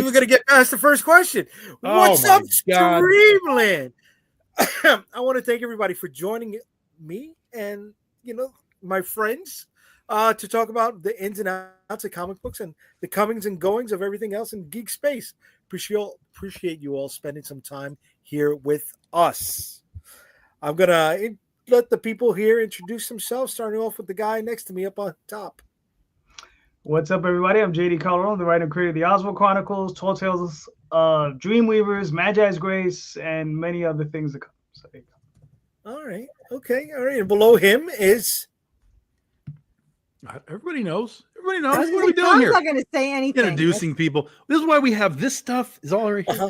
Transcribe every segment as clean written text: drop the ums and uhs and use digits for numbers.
even going to get past the first question. What's up, Streamland? I want to thank everybody for joining me and, my friends to talk about the ins and outs of comic books and the comings and goings of everything else in geek space. Appreciate you all spending some time here with us. I'm going to let the people here introduce themselves, starting off with the guy next to me up on top. What's up, everybody? I'm JayDee Rosario, the writer and creator of the Oswald Chronicles, Tall Tales, Dreamweavers, Magi's Grace, and many other things to come. So there you go. All right. Okay. All right. And below him is... Everybody knows. Everybody knows. What are we doing here? I'm not going to say anything. Introducing people. This is why we have this stuff. Is all right here.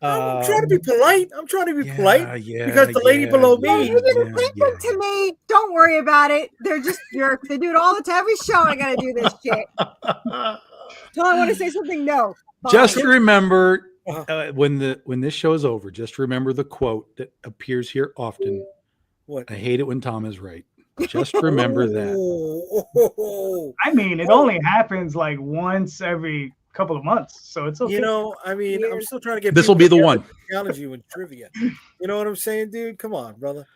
I'm trying to be polite. Because the lady below me. You didn't think it to me. Don't worry about it. They're just jerks. They do it all the time. Every show I got to do this shit. So I want to say something. No. Fine. Just remember when this show is over. Just remember the quote that appears here often. What? I hate it when Tom is right. Just remember that. I mean, it only happens like once every couple of months, so it's okay. I'm still trying to get. This will be the one. Challenge you in trivia. You know what I'm saying, dude? Come on, brother.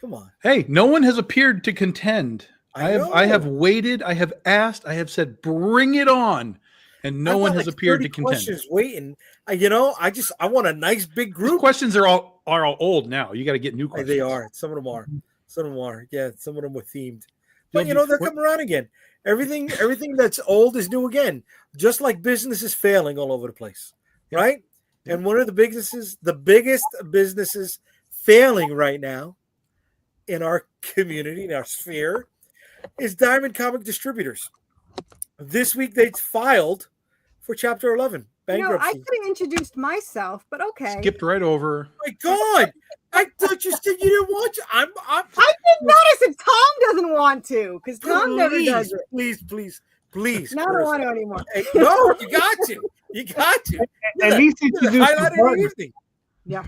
Come on. Hey, no one has appeared to contend. I have waited. I have asked. I have said, bring it on, and no one has appeared to contend. Questions waiting. I want a nice big group. These questions are all old now. You got to get new questions. They are. Some of them are. Yeah, some of them were themed. But they're coming around again. Everything that's old is new again. Just like businesses failing all over the place. Right? And one of the biggest businesses failing right now in our community, in our sphere, is Diamond Comic Distributors. This week they filed for Chapter 11. Bankruptcy. I could have introduced myself, but okay. Skipped right over. Oh my God. I thought you said you didn't want to. I did notice if Tom doesn't want to, because Tom never does it. Please. No, I don't want to anymore. Hey, no, you got to. You got to. At least introduce the Yeah.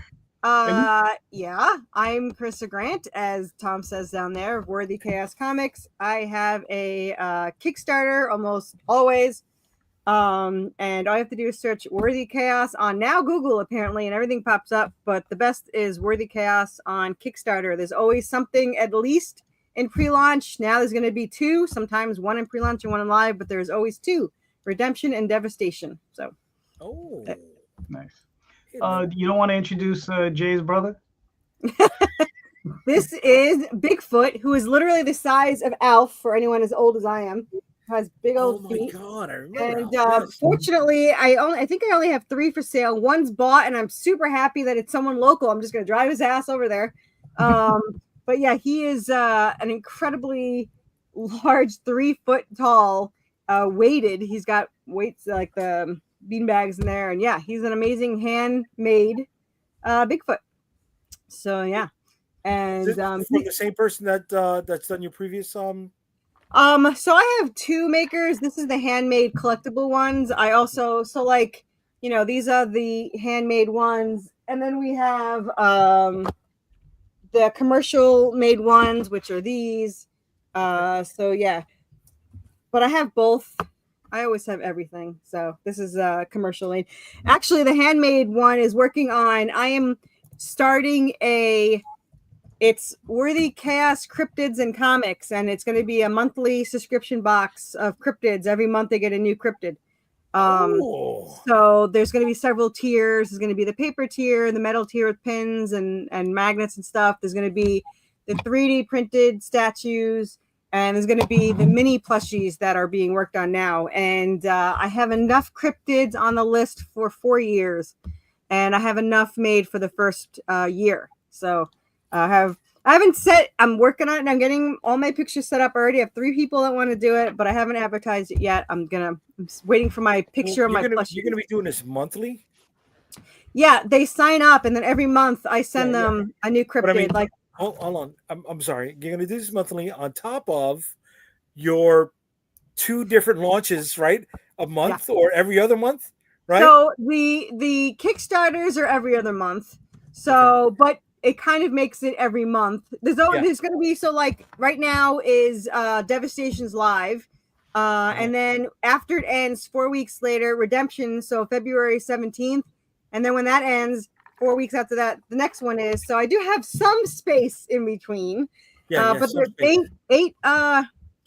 I'm Krista Grant, as Tom says down there, of Worthy Chaos Comics. I have a Kickstarter almost always. And all you have to do is search Worthy Chaos on now Google, apparently, and everything pops up. But the best is Worthy Chaos on Kickstarter. There's always something at least in pre-launch. Now there's going to be 2, sometimes 1 in pre-launch and 1 in live, but there's always 2: Redemption and Devastation. So, nice. You don't want to introduce Jay's brother? This is Bigfoot, who is literally the size of Alf for anyone as old as I am. Has big old feet. Oh my God, I remember. And fortunately, I think I only have 3 for sale. One's bought, and I'm super happy that it's someone local. I'm just gonna drive his ass over there. But yeah, he is an incredibly large, 3 foot tall, weighted. He's got weights like the beanbags in there, and yeah, he's an amazing handmade Bigfoot. So yeah, and from the same person that's done your previous So I have 2 makers. This is the handmade collectible ones. I also, these are the handmade ones. And then we have the commercial made ones, which are these. So yeah. But I have both. I always have everything. So this is commercial made. Actually, the handmade one is working on, I am starting it's Worthy Chaos Cryptids and Comics, and it's going to be a monthly subscription box of cryptids. Every month they get a new cryptid. So there's going to be several tiers. There's going to be the paper tier, the metal tier with pins and magnets and stuff. There's going to be the 3D printed statues, and there's going to be the mini plushies that are being worked on now. And I have enough cryptids on the list for 4 years, and I have enough made for the first year. So I'm working on it, and I'm getting all my pictures set up already. I have 3 people that want to do it, but I haven't advertised it yet. I'm waiting for my picture of my plushie. You're gonna be doing this monthly? Yeah, they sign up, and then every month I send them a new cryptid. Hold on. I'm sorry. You're gonna do this monthly on top of your 2 different launches, right? A month or every other month, right? So the Kickstarters are every other month. So, but it kind of makes it every month. There's going to be, right now is Devastation's live. And then after it ends, 4 weeks later, redemption. So February 17th. And then when that ends, 4 weeks after that, the next one is. So I do have some space in between. But there's eight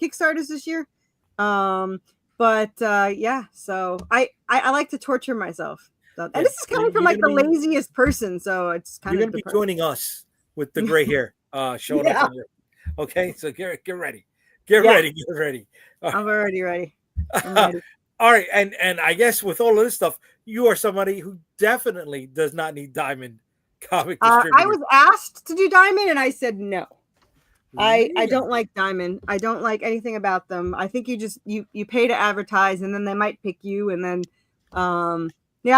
Kickstarters this year. Yeah, so I like to torture myself. So, and this is coming from like the laziest person, so it's kind of. You're going to be joining us with the gray hair showing up. Okay, so get ready. Get ready. I'm already ready. All right, and I guess with all of this stuff, you are somebody who definitely does not need Diamond comic distributors. I was asked to do Diamond, and I said no. Really? I don't like Diamond. I don't like anything about them. I think you pay to advertise, and then they might pick you, and then I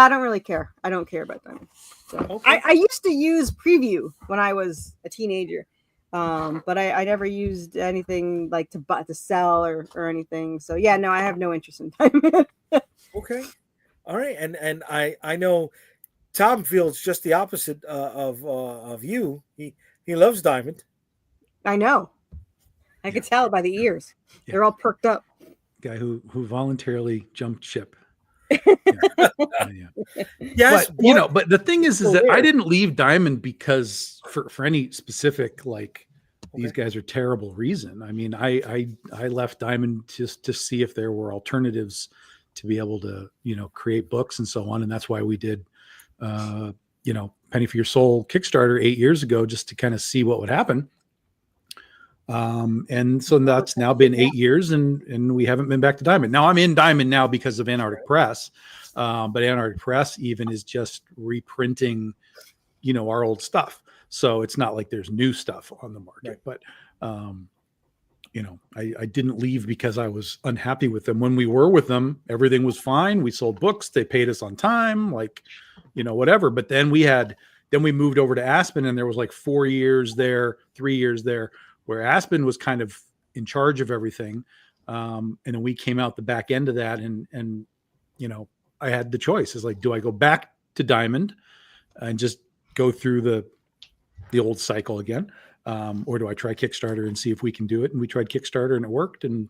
don't really care. I don't care about Diamond. So okay. I used to use Preview when I was a teenager. But I never used anything like to sell or anything. So yeah, no, I have no interest in Diamond. Okay. All right. And I know Tom feels just the opposite of you. He loves Diamond. I know. I could tell by the ears. Yeah. They're all perked up. Guy who voluntarily jumped ship. Yes, but the thing is that I didn't leave Diamond because for any specific these guys are terrible reason. I mean, I left Diamond just to see if there were alternatives to be able to create books and so on, and that's why we did Penny for Your Soul Kickstarter 8 years ago, just to kind of see what would happen. And so that's now been 8 years and we haven't been back to Diamond. Now I'm in Diamond now because of Antarctic Press. But Antarctic Press even is just reprinting, our old stuff. So it's not like there's new stuff on the market, right. But, I didn't leave because I was unhappy with them. When we were with them, everything was fine. We sold books. They paid us on time, whatever. But then we moved over to Aspen and there was 4 years there, 3 years there, where Aspen was kind of in charge of everything. And then we came out the back end of that and I had the choice is do I go back to Diamond and just go through the old cycle again? Or do I try Kickstarter and see if we can do it? And we tried Kickstarter and it worked and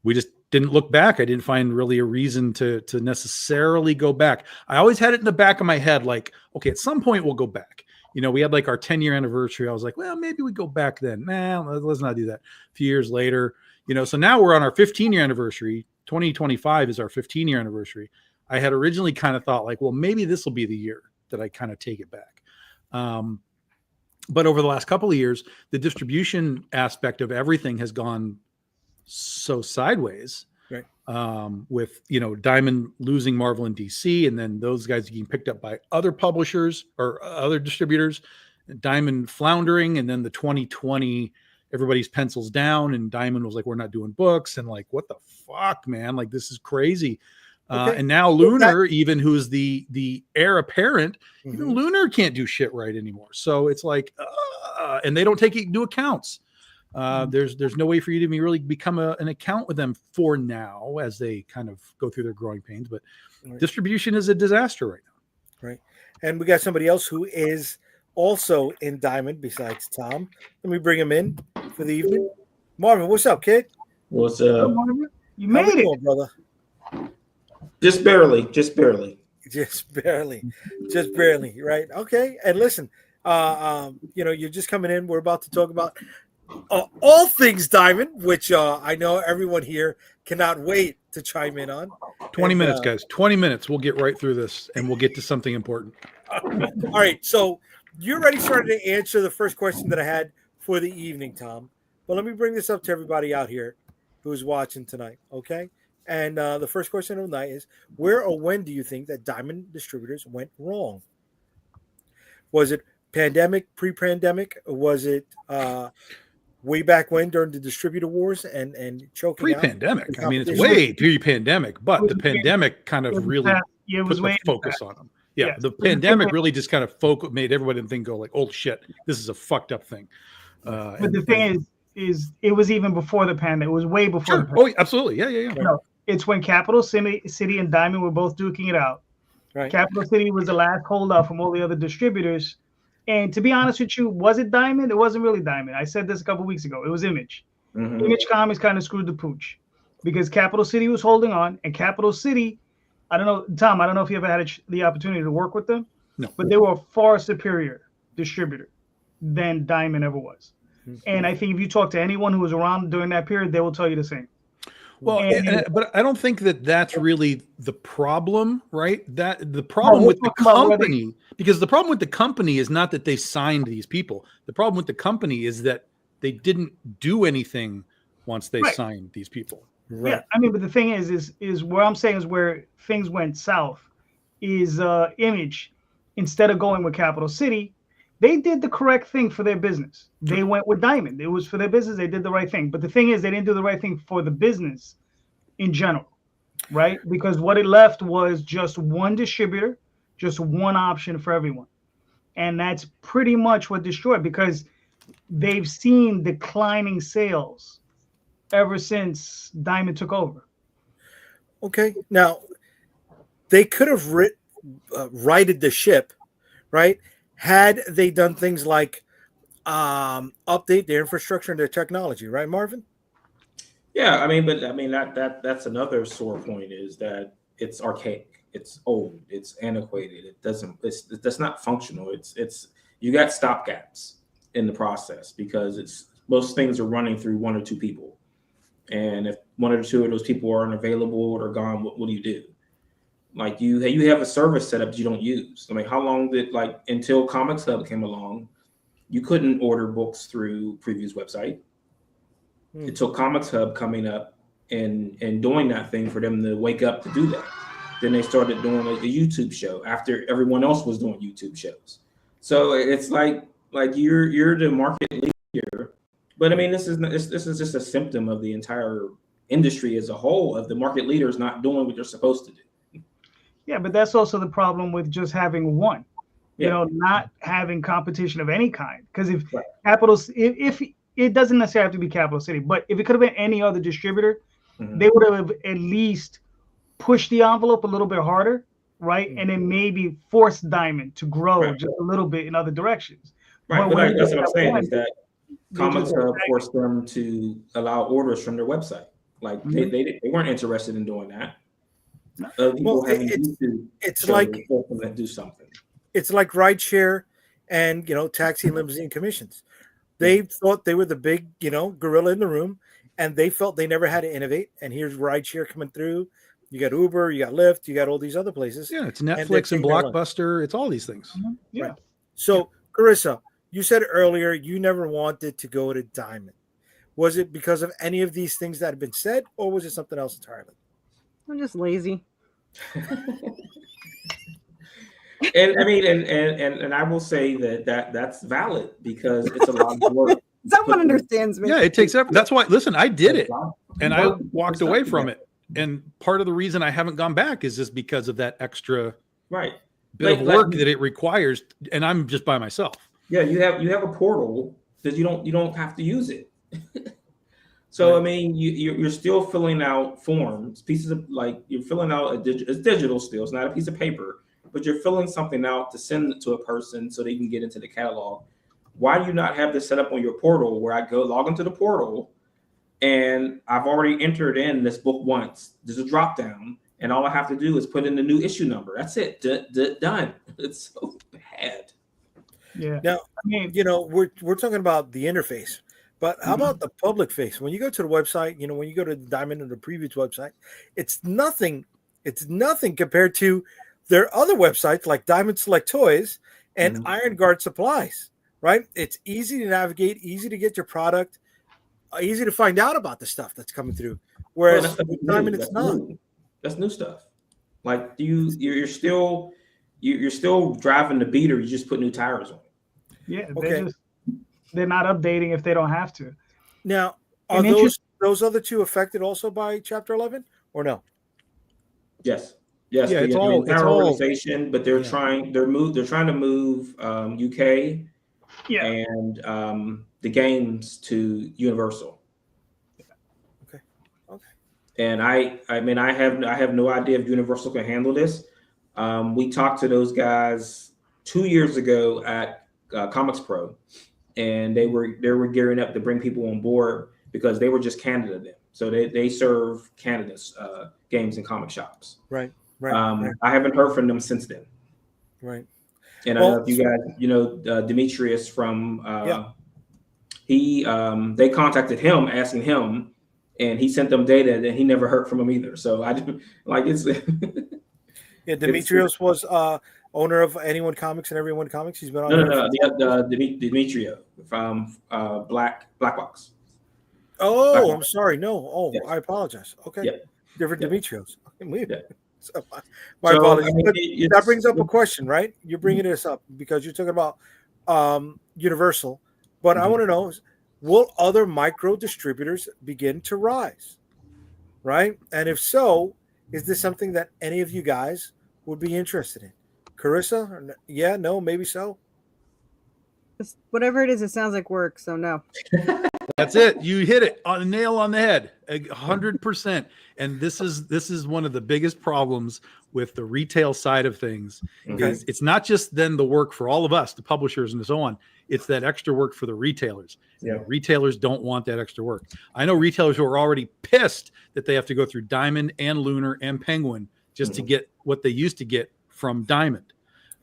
we just didn't look back. I didn't find really a reason to necessarily go back. I always had it in the back of my head, okay, at some point we'll go back. We had our 10-year anniversary. I was like, well, maybe we go back then. Nah, let's not do that. A few years later, so now we're on our 15-year anniversary. 2025 is our 15-year anniversary. I had originally kind of thought well, maybe this will be the year that I kind of take it back. But over the last couple of years, the distribution aspect of everything has gone so sideways. Right. With Diamond losing Marvel and DC, and then those guys getting picked up by other publishers or other distributors, Diamond floundering, and then the 2020 everybody's pencils down, and Diamond was like, "We're not doing books," and what the fuck, man, this is crazy. Okay. And now Lunar, even who's the heir apparent, even Lunar can't do shit right anymore. So it's and they don't take new accounts. There's no way for you to really become an account with them for now as they kind of go through their growing pains. But distribution is a disaster right now. Right. And we got somebody else who is also in Diamond besides Tom. Let me bring him in for the evening. Marvin, what's up, kid? What's up? Marvin? You made it, doing, brother. Just barely. Right. Okay. And listen, you're just coming in. We're about to talk about all things Diamond, which I know everyone here cannot wait to chime in on. 20 minutes, guys. 20 minutes. We'll get right through this and we'll get to something important. All right. So you already started to answer the first question that I had for the evening, Tom. But let me bring this up to everybody out here who's watching tonight. Okay. And the first question of the night is, where or when do you think that Diamond distributors went wrong? Was it pandemic, pre-pandemic? Or was it way back when during the distributor wars and choking pre-pandemic? I mean, it's way pre-pandemic, but the pandemic kind of really put the focus on them. Yeah, yes. The pandemic really just kind of made everybody think go oh shit, this is a fucked up thing. But the thing is it was even before the pandemic. It was way before. Sure. Oh, absolutely. Yeah. No, it's when Capital City and Diamond were both duking it out. Right. Capital City was the last holdout from all the other distributors. And to be honest with you, was it Diamond? It wasn't really Diamond. I said this a couple weeks ago. It was Image. Mm-hmm. Image Comics kind of screwed the pooch. because Capital City was holding on, and Capital City, I don't know, Tom, I don't know if you ever had the opportunity to work with them, No. but they were a far superior distributor than Diamond ever was. And I think if you talk to anyone who was around during that period, they will tell you the same. Well, but I don't think that that's really the problem, right? That the problem with the company, because the problem with the company is not that they signed these people. The problem with the company is that they didn't do anything once they signed these people. Right. Yeah, I mean, but the thing is where I'm saying is where things went south is Image, instead of going with Capital City, they did the correct thing for their business. They went with Diamond. It was for their business. They did the right thing. But the thing is, they didn't do the right thing for the business in general, right? Because what it left was just one distributor, just one option for everyone. And that's pretty much what destroyed, because they've seen declining sales ever since Diamond took over. Okay. Now, they could have righted the ship, right? Had they done things like update their infrastructure and their technology, right, Marvin? Yeah, I mean, that's another sore point, is that it's archaic, it's old, it's antiquated, that's not functional. It's you got stopgaps in the process, because most things are running through one or two people, and if one or two of those people aren't available or gone, what do you do? Like you have a service set up that you don't use. I mean, how long did, like, until Comics Hub came along, you couldn't order books through Preview's website. It took Comics Hub coming up and doing that thing for them to wake up to do that. Then they started doing a YouTube show after everyone else was doing YouTube shows. So it's like you're the market leader, but I mean, this is just a symptom of the entire industry as a whole, of the market leaders not doing what they're supposed to do. Yeah, but that's also the problem with just having one, you know, not having competition of any kind. Because if if it doesn't necessarily have to be Capital City, but if it could have been any other distributor, they would have at least pushed the envelope a little bit harder, right? And then maybe force Diamond to grow just a little bit in other directions. Right, but that's what I'm saying, is that Comics Hub forced them to allow orders from their website. Like they weren't interested in doing that. Well, it's like do something. It's like rideshare and taxi and limousine commissions. They thought they were the big gorilla in the room, and they felt they never had to innovate. And here's rideshare coming through. You got Uber, you got Lyft, you got all these other places. Yeah, it's Netflix and Blockbuster. It's all these things. Yeah. Right. So, Carissa, you said earlier you never wanted to go to Diamond. Was it because of any of these things that have been said, or was it something else entirely? I'm just lazy. And I mean, and I will say that's valid, because it's a lot of work. Someone understands me. Yeah, it takes effort. That's why. Listen, I did it, and I walked away from it. And part of the reason I haven't gone back is just because of that extra bit of work that it requires, and I'm just by myself. Yeah, you have a portal that you don't have to use it. So I mean, you're still filling out forms, pieces of, like, you're filling out it's digital still. It's not a piece of paper, but you're filling something out to send it to a person so they can get into the catalog. Why do you not have this set up on your portal, where I go log into the portal and I've already entered in this book once? There's a drop down, and all I have to do is put in the new issue number. That's it. Done. It's so bad. Yeah. Now, we're talking about the interface. But how about the public face? When you go to the website, when you go to the Diamond or the Previous website, it's nothing. It's nothing compared to their other websites like Diamond Select Toys and Iron Guard Supplies, right? It's easy to navigate, easy to get your product, easy to find out about the stuff that's coming through. Whereas Diamond, it's not. That's new stuff. Like you're still driving the beater. You just put new tires on. Yeah. They're not updating if they don't have to. Now, are those other two affected also by Chapter 11 or no? Yes. Yeah, it's all organization, but they're trying to move UK and the games to Universal. Okay. And I have no idea if Universal can handle this. We talked to those guys 2 years ago at Comics Pro. And they were gearing up to bring people on board, because they were just candid of them. So they serve Canada's games and comic shops. Right. I haven't heard from them since then. Right. And I don't know if you guys, Demetrius from they contacted him asking him, and he sent them data, and he never heard from him either. So I just like it's. Yeah, Demetrios was owner of Anyone Comics and Everyone Comics. He's been on. No, Demetrio from Black Box. Oh, Black I'm Box. sorry. No, Yes. I apologize. Okay, Yeah. different Yeah. Demetrios. Yeah. So, my apologies. I mean, But that brings up a it's- question, right? You're bringing this up because you're talking about Universal, but I want to know: will other micro distributors begin to rise? Right, and if so, is this something that any of you guys would be interested in? Carissa? Yeah, no, maybe so. Whatever it is, it sounds like work. So no. That's it. You hit it on the nail on the head, 100%. And this is one of the biggest problems with the retail side of things. Okay. Is it's not just then the work for all of us, the publishers and so on. It's that extra work for the retailers. Yeah. Retailers don't want that extra work. I know retailers who are already pissed that they have to go through Diamond and Lunar and Penguin just to get what they used to get from Diamond.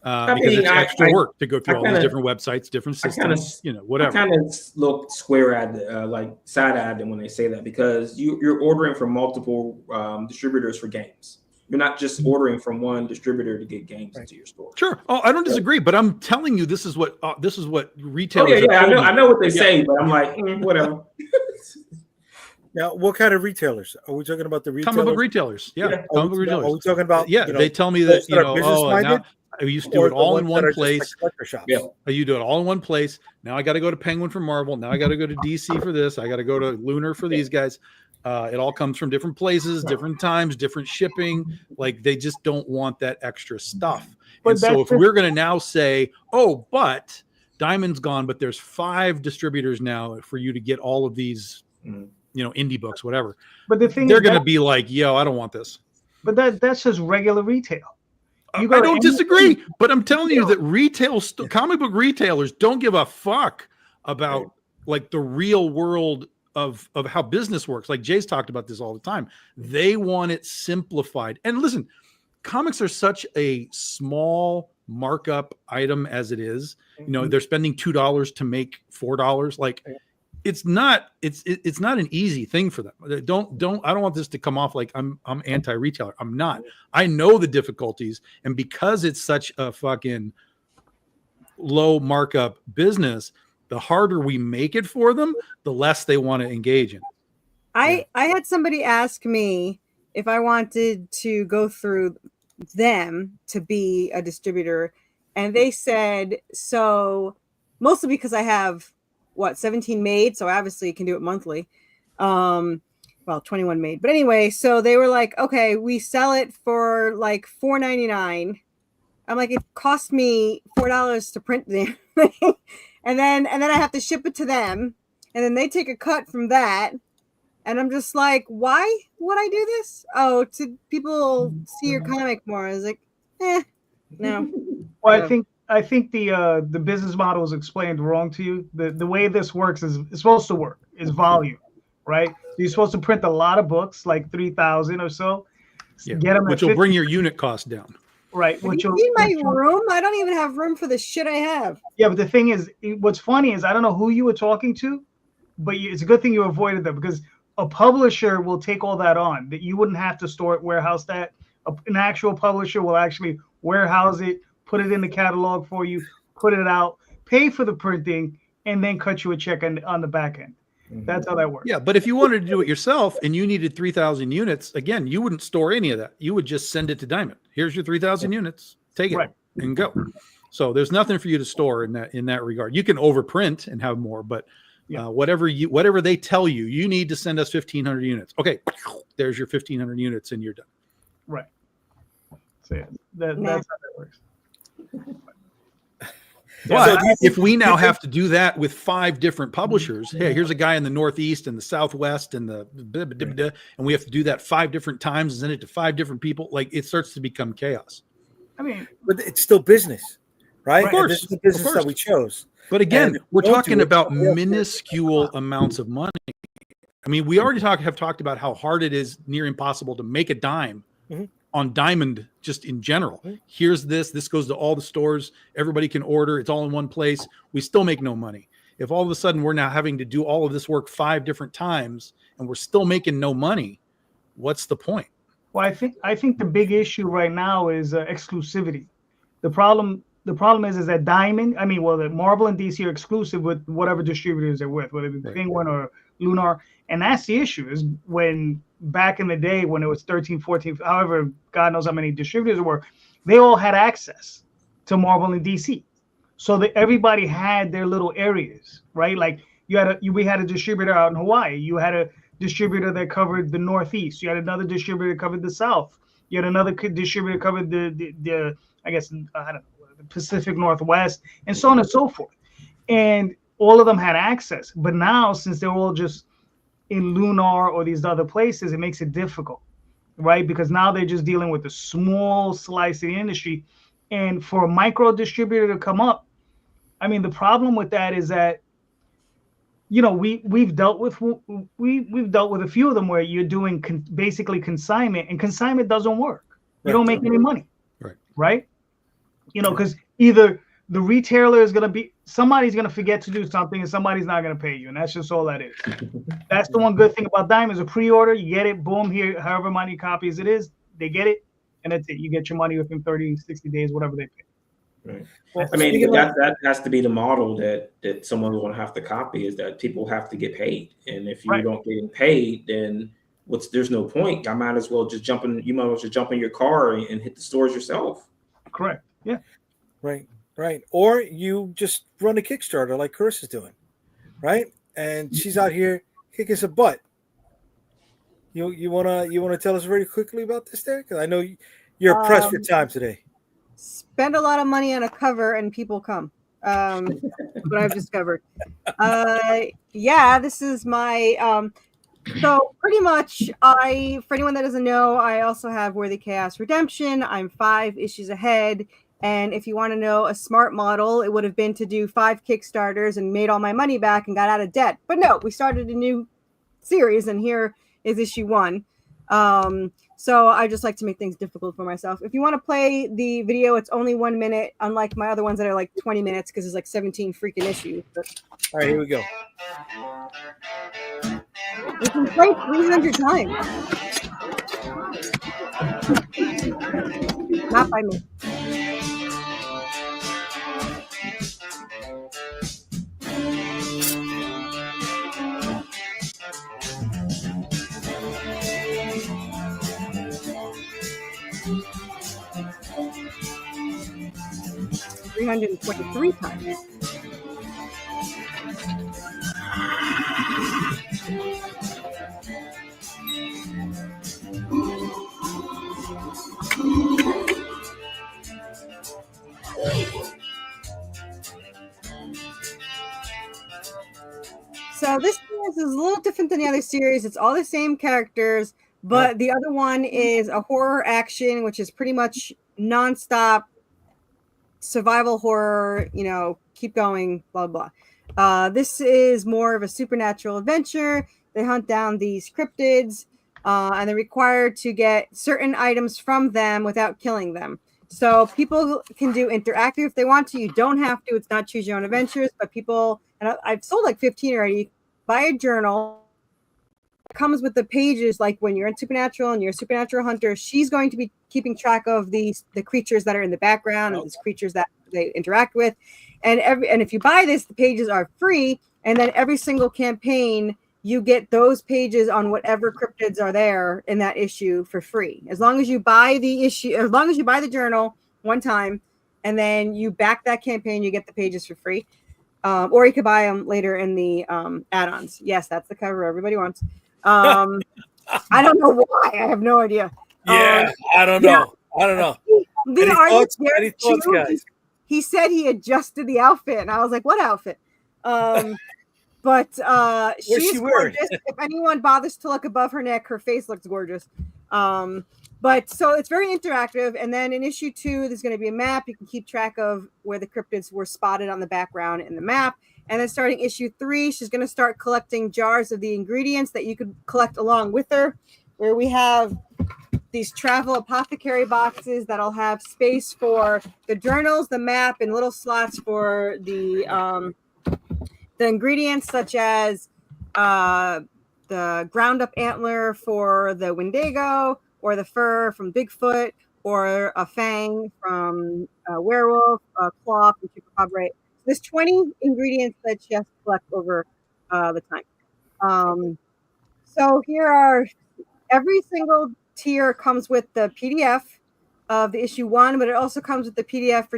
Because it's extra work to go through all these different websites, different systems, whatever. I kind of look square-eyed, side-eyed when they say that, because you're ordering from multiple distributors for games. You're not just ordering from one distributor to get games into your store. Sure. Oh, I don't disagree, but I'm telling you, this is what retailers. Oh, yeah. I know what they say, but I'm like, whatever. Now, what kind of retailers are we talking about? The retailers? Comic book retailers, yeah. Comic book retailers. Are we talking about? They tell me that now I used to do it all in one place. Yeah. You do it all in one place. Now I got to go to Penguin for Marvel. Now I got to go to DC for this. I got to go to Lunar for these guys. It all comes from different places, different times, different shipping. Like they just don't want that extra stuff. And so if we're going to now say, oh, but Diamond's gone, but there's 5 distributors now for you to get all of these, indie books, whatever. But the thing they're going to be like, yo, I don't want this. But that's just regular retail. I don't disagree, but I'm telling you that comic book retailers don't give a fuck about like the real world of how business works. Like Jay's talked about this all the time. They want it simplified. And listen, comics are such a small markup item as it is. They're spending $2 to make $4. Like it's not an easy thing for them. I don't want this to come off like I'm anti-retailer. I'm not. I know the difficulties, and because it's such a fucking low markup business, the harder we make it for them, the less they want to engage in. I had somebody ask me if I wanted to go through them to be a distributor, and they said so, mostly because I have 17 made, so obviously you can do it monthly. 21 made, but anyway, so they were like, okay, we sell it for like $4.99. I'm like, it cost me $4 to print the thing, and then I have to ship it to them, and then they take a cut from that, and I'm just like, why would I do this? Oh, to people see your comic more. I was like, no. Well, I think the business model is explained wrong to you. The way this works is it's supposed to work is volume, right? So you're supposed to print a lot of books, like 3,000 or so. Yeah, get them, which will bring your unit cost down. Right. Which you see my room? I don't even have room for the shit I have. Yeah, but the thing is, what's funny is I don't know who you were talking to, but it's a good thing you avoided that, because a publisher will take all that on. That you wouldn't have to store it, warehouse that. An actual publisher will actually warehouse it, put it in the catalog for you, put it out, pay for the printing, and then cut you a check on the back end. That's how that works. Yeah, but if you wanted to do it yourself and you needed 3,000 units, again, you wouldn't store any of that. You would just send it to Diamond. Here's your 3,000 units. Take it and go. So there's nothing for you to store in that regard. You can overprint and have more, but whatever they tell you, you need to send us 1,500 units. Okay, there's your 1,500 units and you're done. Right. So yeah, that's how that works. But if we now have to do that with 5 different publishers, hey, here's a guy in the Northeast and the Southwest and and we have to do that 5 different times and send it to 5 different people, like it starts to become chaos. I mean, but it's still business, right? Of course, this is the business that we chose. But again, we're talking about minuscule amounts of money. I mean, we already have talked about how hard it is, near impossible, to make a dime on Diamond just in general. Here's this goes to all the stores. Everybody can order. It's all in one place. We still make no money. If all of a sudden we're now having to do all of this work 5 different times and we're still making no money, what's the point? Well, I think the big issue right now is exclusivity. The problem is that Diamond, the Marvel and DC are exclusive with whatever distributors they're with, whether it be Penguin or Lunar. And that's the issue, is when back in the day when it was 13, 14, however, God knows how many distributors there were, they all had access to Marvel and DC. So that everybody had their little areas, right? Like we had a distributor out in Hawaii. You had a distributor that covered the Northeast. You had another distributor that covered the South. You had another distributor that covered the I guess, I don't know, the Pacific Northwest, and so on and so forth. And all of them had access. But now, since they're all just in Lunar or these other places, it makes it difficult, right? Because now they're just dealing with a small slice of the industry. And for a micro distributor to come up, the problem with that is that, we've dealt with a few of them where you're doing basically consignment, and consignment doesn't work. You don't make any money, right? Because either the retailer is somebody's going to forget to do something and somebody's not going to pay you. And that's just all that is. That's the one good thing about Diamond, is a pre-order. You get it, boom, here, however many copies it is, they get it, and that's it. You get your money within 30, 60 days, whatever they pay. Right. Well, that has to be the model that someone will have to copy, is that people have to get paid. And if you don't get paid, then there's no point. I might as well just jump in your car and hit the stores yourself. Correct. Yeah. Right. Or you just run a Kickstarter like Chris is doing, right? And she's out here kicking some butt. You wanna tell us very quickly about this there? Because I know you're pressed for time today. Spend a lot of money on a cover and people come. What I've discovered. This is my so pretty much for anyone that doesn't know, I also have Worthy Chaos Redemption. I'm 5 issues ahead. And if you want to know a smart model, it would have been to do 5 Kickstarters and made all my money back and got out of debt. But no, we started a new series, and here is issue 1. So I just like to make things difficult for myself. If you want to play the video, it's only 1 minute, unlike my other ones that are like 20 minutes because there's like 17 freaking issues. But... All right, here we go. You can play 300 times. Not by me. $323 times. So this series is a little different than the other series. It's all the same characters, but the other one is a horror action, which is pretty much nonstop survival horror, keep going, blah, blah. This is more of a supernatural adventure. They hunt down these cryptids, and they're required to get certain items from them without killing them. So people can do interactive if they want to. You don't have to. It's not choose your own adventures, but people, and I've sold like 15 already, buy a journal. It comes with the pages, like when you're in Supernatural and you're a Supernatural hunter, she's going to be keeping track of the creatures that are in the background and these creatures that they interact with. And if you buy this, the pages are free. And then every single campaign, you get those pages on whatever cryptids are there in that issue for free. As long as you buy the journal one time, and then you back that campaign, you get the pages for free. Or you could buy them later in the add-ons. Yes, that's the cover everybody wants. I don't know why. I have no idea. Yeah, I don't know. The artist there too, guys? He said he adjusted the outfit, and I was like, "What outfit?" But she's gorgeous. If anyone bothers to look above her neck, her face looks gorgeous. But so it's very interactive. And then in issue 2, there's going to be a map. You can keep track of where the cryptids were spotted on the background in the map. And then starting issue 3, she's going to start collecting jars of the ingredients that you could collect along with her, where we have these travel apothecary boxes that'll have space for the journals, the map, and little slots for the ingredients, such as the ground up antler for the Wendigo, or the fur from Bigfoot, or a fang from a werewolf, a claw from Chupacabra. There's 20 ingredients that she has to collect over the time. So here are every single tier comes with the PDF of the issue 1, but it also comes with the PDF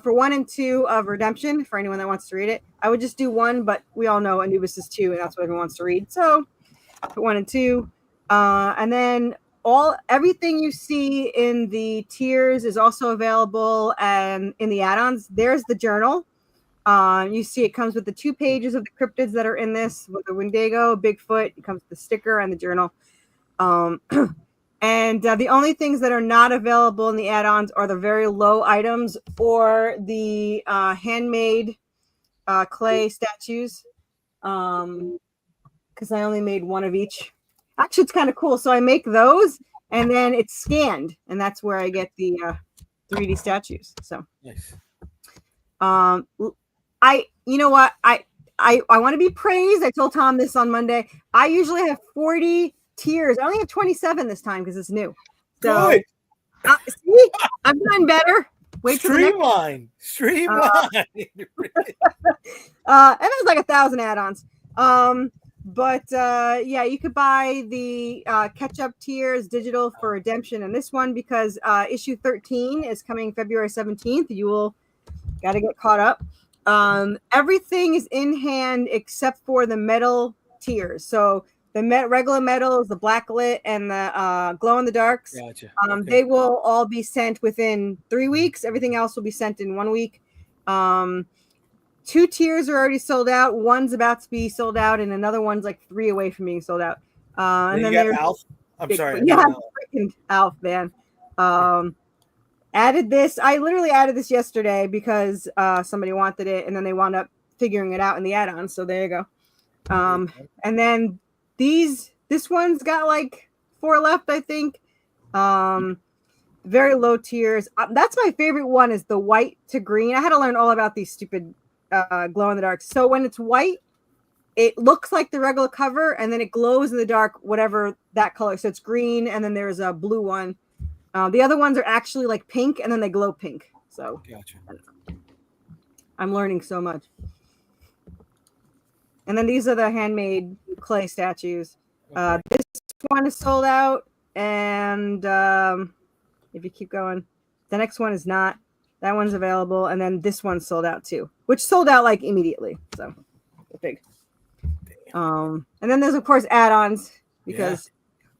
for 1 and 2 of Redemption for anyone that wants to read it. I would just do 1, but we all know Anubis is 2, and that's what everyone wants to read. So put 1 and 2, and then everything you see in the tiers is also available and in the add-ons. There's the journal. You see it comes with the 2 pages of the cryptids that are in this, with the Wendigo, Bigfoot. It comes with the sticker and the journal. And the only things that are not available in the add-ons are the very low items or the handmade clay statues. Because I only made 1 of each. Actually, it's kind of cool. So I make those, and then it's scanned, and that's where I get the 3D statues. So nice. You know what? I want to be praised. I told Tom this on Monday. I usually have 40 tiers. I only have 27 this time because it's new. So Good. See, I'm doing better. Wait till Streamline. and there's like 1,000 add-ons. But yeah, you could buy the catch-up tiers digital for Redemption and this one, because issue 13 is coming February 17th. You will got to get caught up. Everything is in hand except for the metal tiers. So the regular metals, the black lit, and the glow in the darks. Gotcha. They will all be sent within 3 weeks. Everything else will be sent in 1 week. 2 tiers are already sold out. One's about to be sold out, and another one's like 3 away from being sold out. And then there's Alf. I'm sorry. Yeah, freaking Alf, man. Added this. I literally added this yesterday because somebody wanted it, and then they wound up figuring it out in the add-on. So there you go. And then this one's got like 4 left, I think. Very low tiers. That's my favorite one, is the white to green. I had to learn all about these stupid glow in the dark. So when it's white, it looks like the regular cover, and then it glows in the dark, whatever that color. So it's green, and then there's a blue one. The other ones are actually like pink, and then they glow pink. So gotcha. I'm learning so much. And then these are the handmade clay statues. This one is sold out, and if you keep going, the next one is not. That one's available, and then this one's sold out too, which sold out like immediately. So big. And then there's of course add-ons, because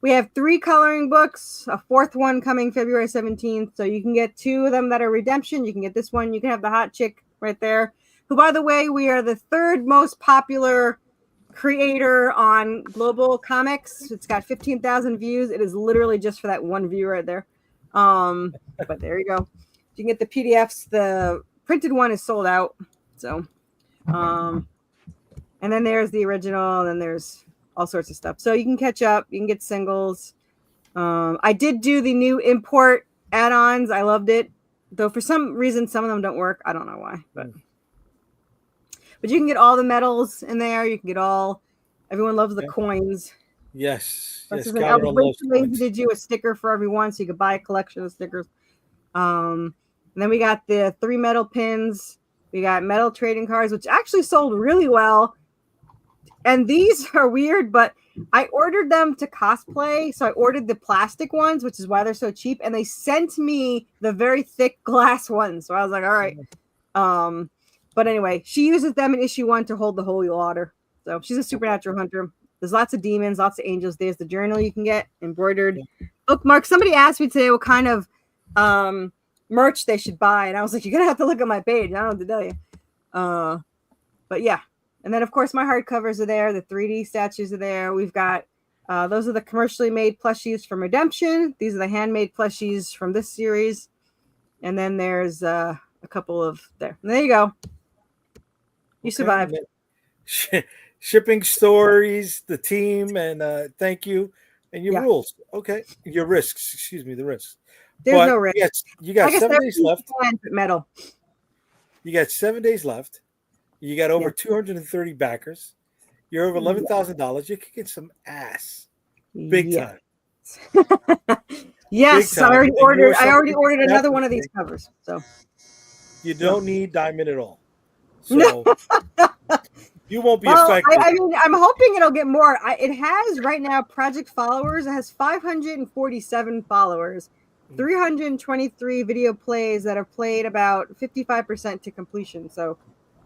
we have 3 coloring books, a 4th one coming February 17th. So you can get 2 of them that are Redemption. You can get this one. You can have the hot chick right there, who, by the way, we are the 3rd most popular creator on Global Comics. It's got 15,000 views. It is literally just for that one view right there. But there you go. You can get the PDFs. The printed one is sold out. So, and then there's the original, and then there's all sorts of stuff. So you can catch up. You can get singles. I did do the new import add-ons. I loved it, though for some reason some of them don't work. I don't know why, but you can get all the metals in there. You can get everyone loves the coins. Yes. I was lazy to do a sticker for everyone, so you could buy a collection of stickers. And then we got the 3 metal pins. We got metal trading cards, which actually sold really well. And these are weird, but I ordered them to cosplay. So I ordered the plastic ones, which is why they're so cheap. And they sent me the very thick glass ones. So I was like, all right. But anyway, she uses them in issue 1 to hold the holy water. So she's a supernatural hunter. There's lots of demons, lots of angels. There's the journal you can get, embroidered bookmark. Somebody asked me today what kind of merch they should buy. And I was like, you're going to have to look at my page. I don't know what to tell you. But yeah. And then, of course, my hardcovers are there. The 3D statues are there. We've got Those are the commercially made plushies from Redemption. These are the handmade plushies from this series. And then there's a couple of there. And there you go. You survived. Shipping stories, the team, and thank you, and your rules. Okay, your risks. Excuse me, the risks. There's no risk. Yes, you got 7 days left. Metal. You got 7 days left. You got over 230 backers. You're over $11,000. You could get some ass, big time. Yes, I already ordered. I already ordered another one of these covers. So you don't need diamond at all. So you won't be affected. I mean, I'm hoping it'll get more. It has right now project followers. It has 547 followers, 323 video plays that have played about 55% to completion. So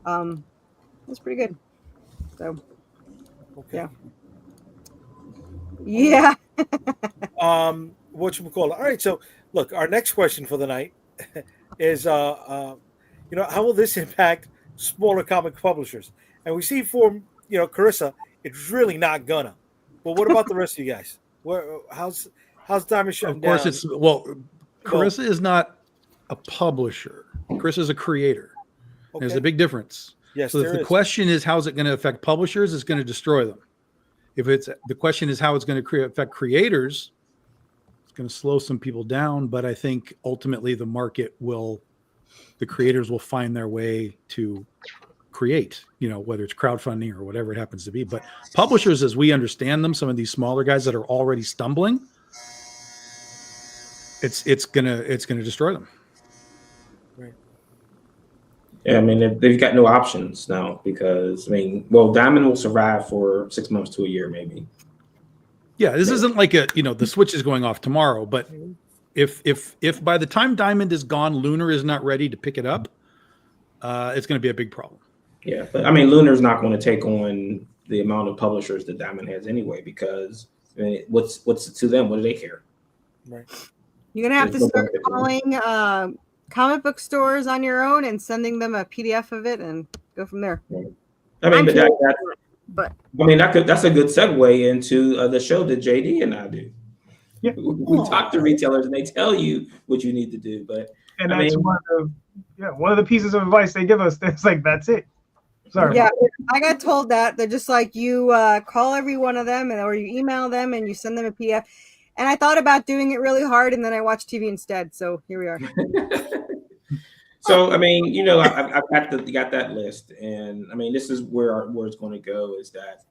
that's pretty good. So okay. Yeah. Whatchamacallit. All right. So look, our next question for the night is how will this impact smaller comic publishers? And we see for Carissa, it's really not gonna. But what about the rest of you guys? How's Diamond shutting down? Of course, Carissa is not a publisher. Carissa is a creator. Okay. There's a big difference. Yes. So if the question is how is it going to affect publishers, it's going to destroy them. If the question is how it's going to affect creators, it's going to slow some people down. But I think ultimately the creators will find their way to create, whether it's crowdfunding or whatever it happens to be. But publishers, as we understand them, some of these smaller guys that are already stumbling, it's gonna destroy them. Right. Yeah, I mean they've got no options now because Diamond will survive for 6 months to a year maybe. Yeah, this isn't like the switch is going off tomorrow, but if by the time Diamond is gone, Lunar is not ready to pick it up, it's going to be a big problem. Yeah, but Lunar's not going to take on the amount of publishers that Diamond has anyway, because what's to them? What do they care? Right. You're gonna have to start calling comic book stores on your own and sending them a PDF of it and go from there. Right. That's a good segue into the show that JD and I do. Yeah. We talk to retailers and they tell you what you need to do, but that's one of the pieces of advice they give us. It's like that's it. Sorry. Yeah, I got told that they're just like you call every one of them or you email them and you send them a PDF. And I thought about doing it really hard, and then I watched TV instead. So here we are. So I've got that list, and this is where it's going to go. Is that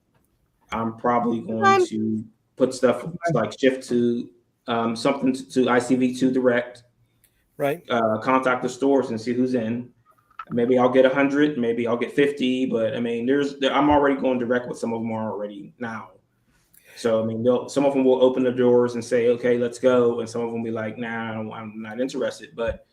I'm probably going to put stuff like shift to something to ICV2 direct, right? Contact the stores and see who's in. Maybe I'll get 100, maybe I'll get 50, but I'm already going direct with some of them already now. So some of them will open the doors and say, "Okay, let's go," and some of them will be like, "Nah, I'm not interested." But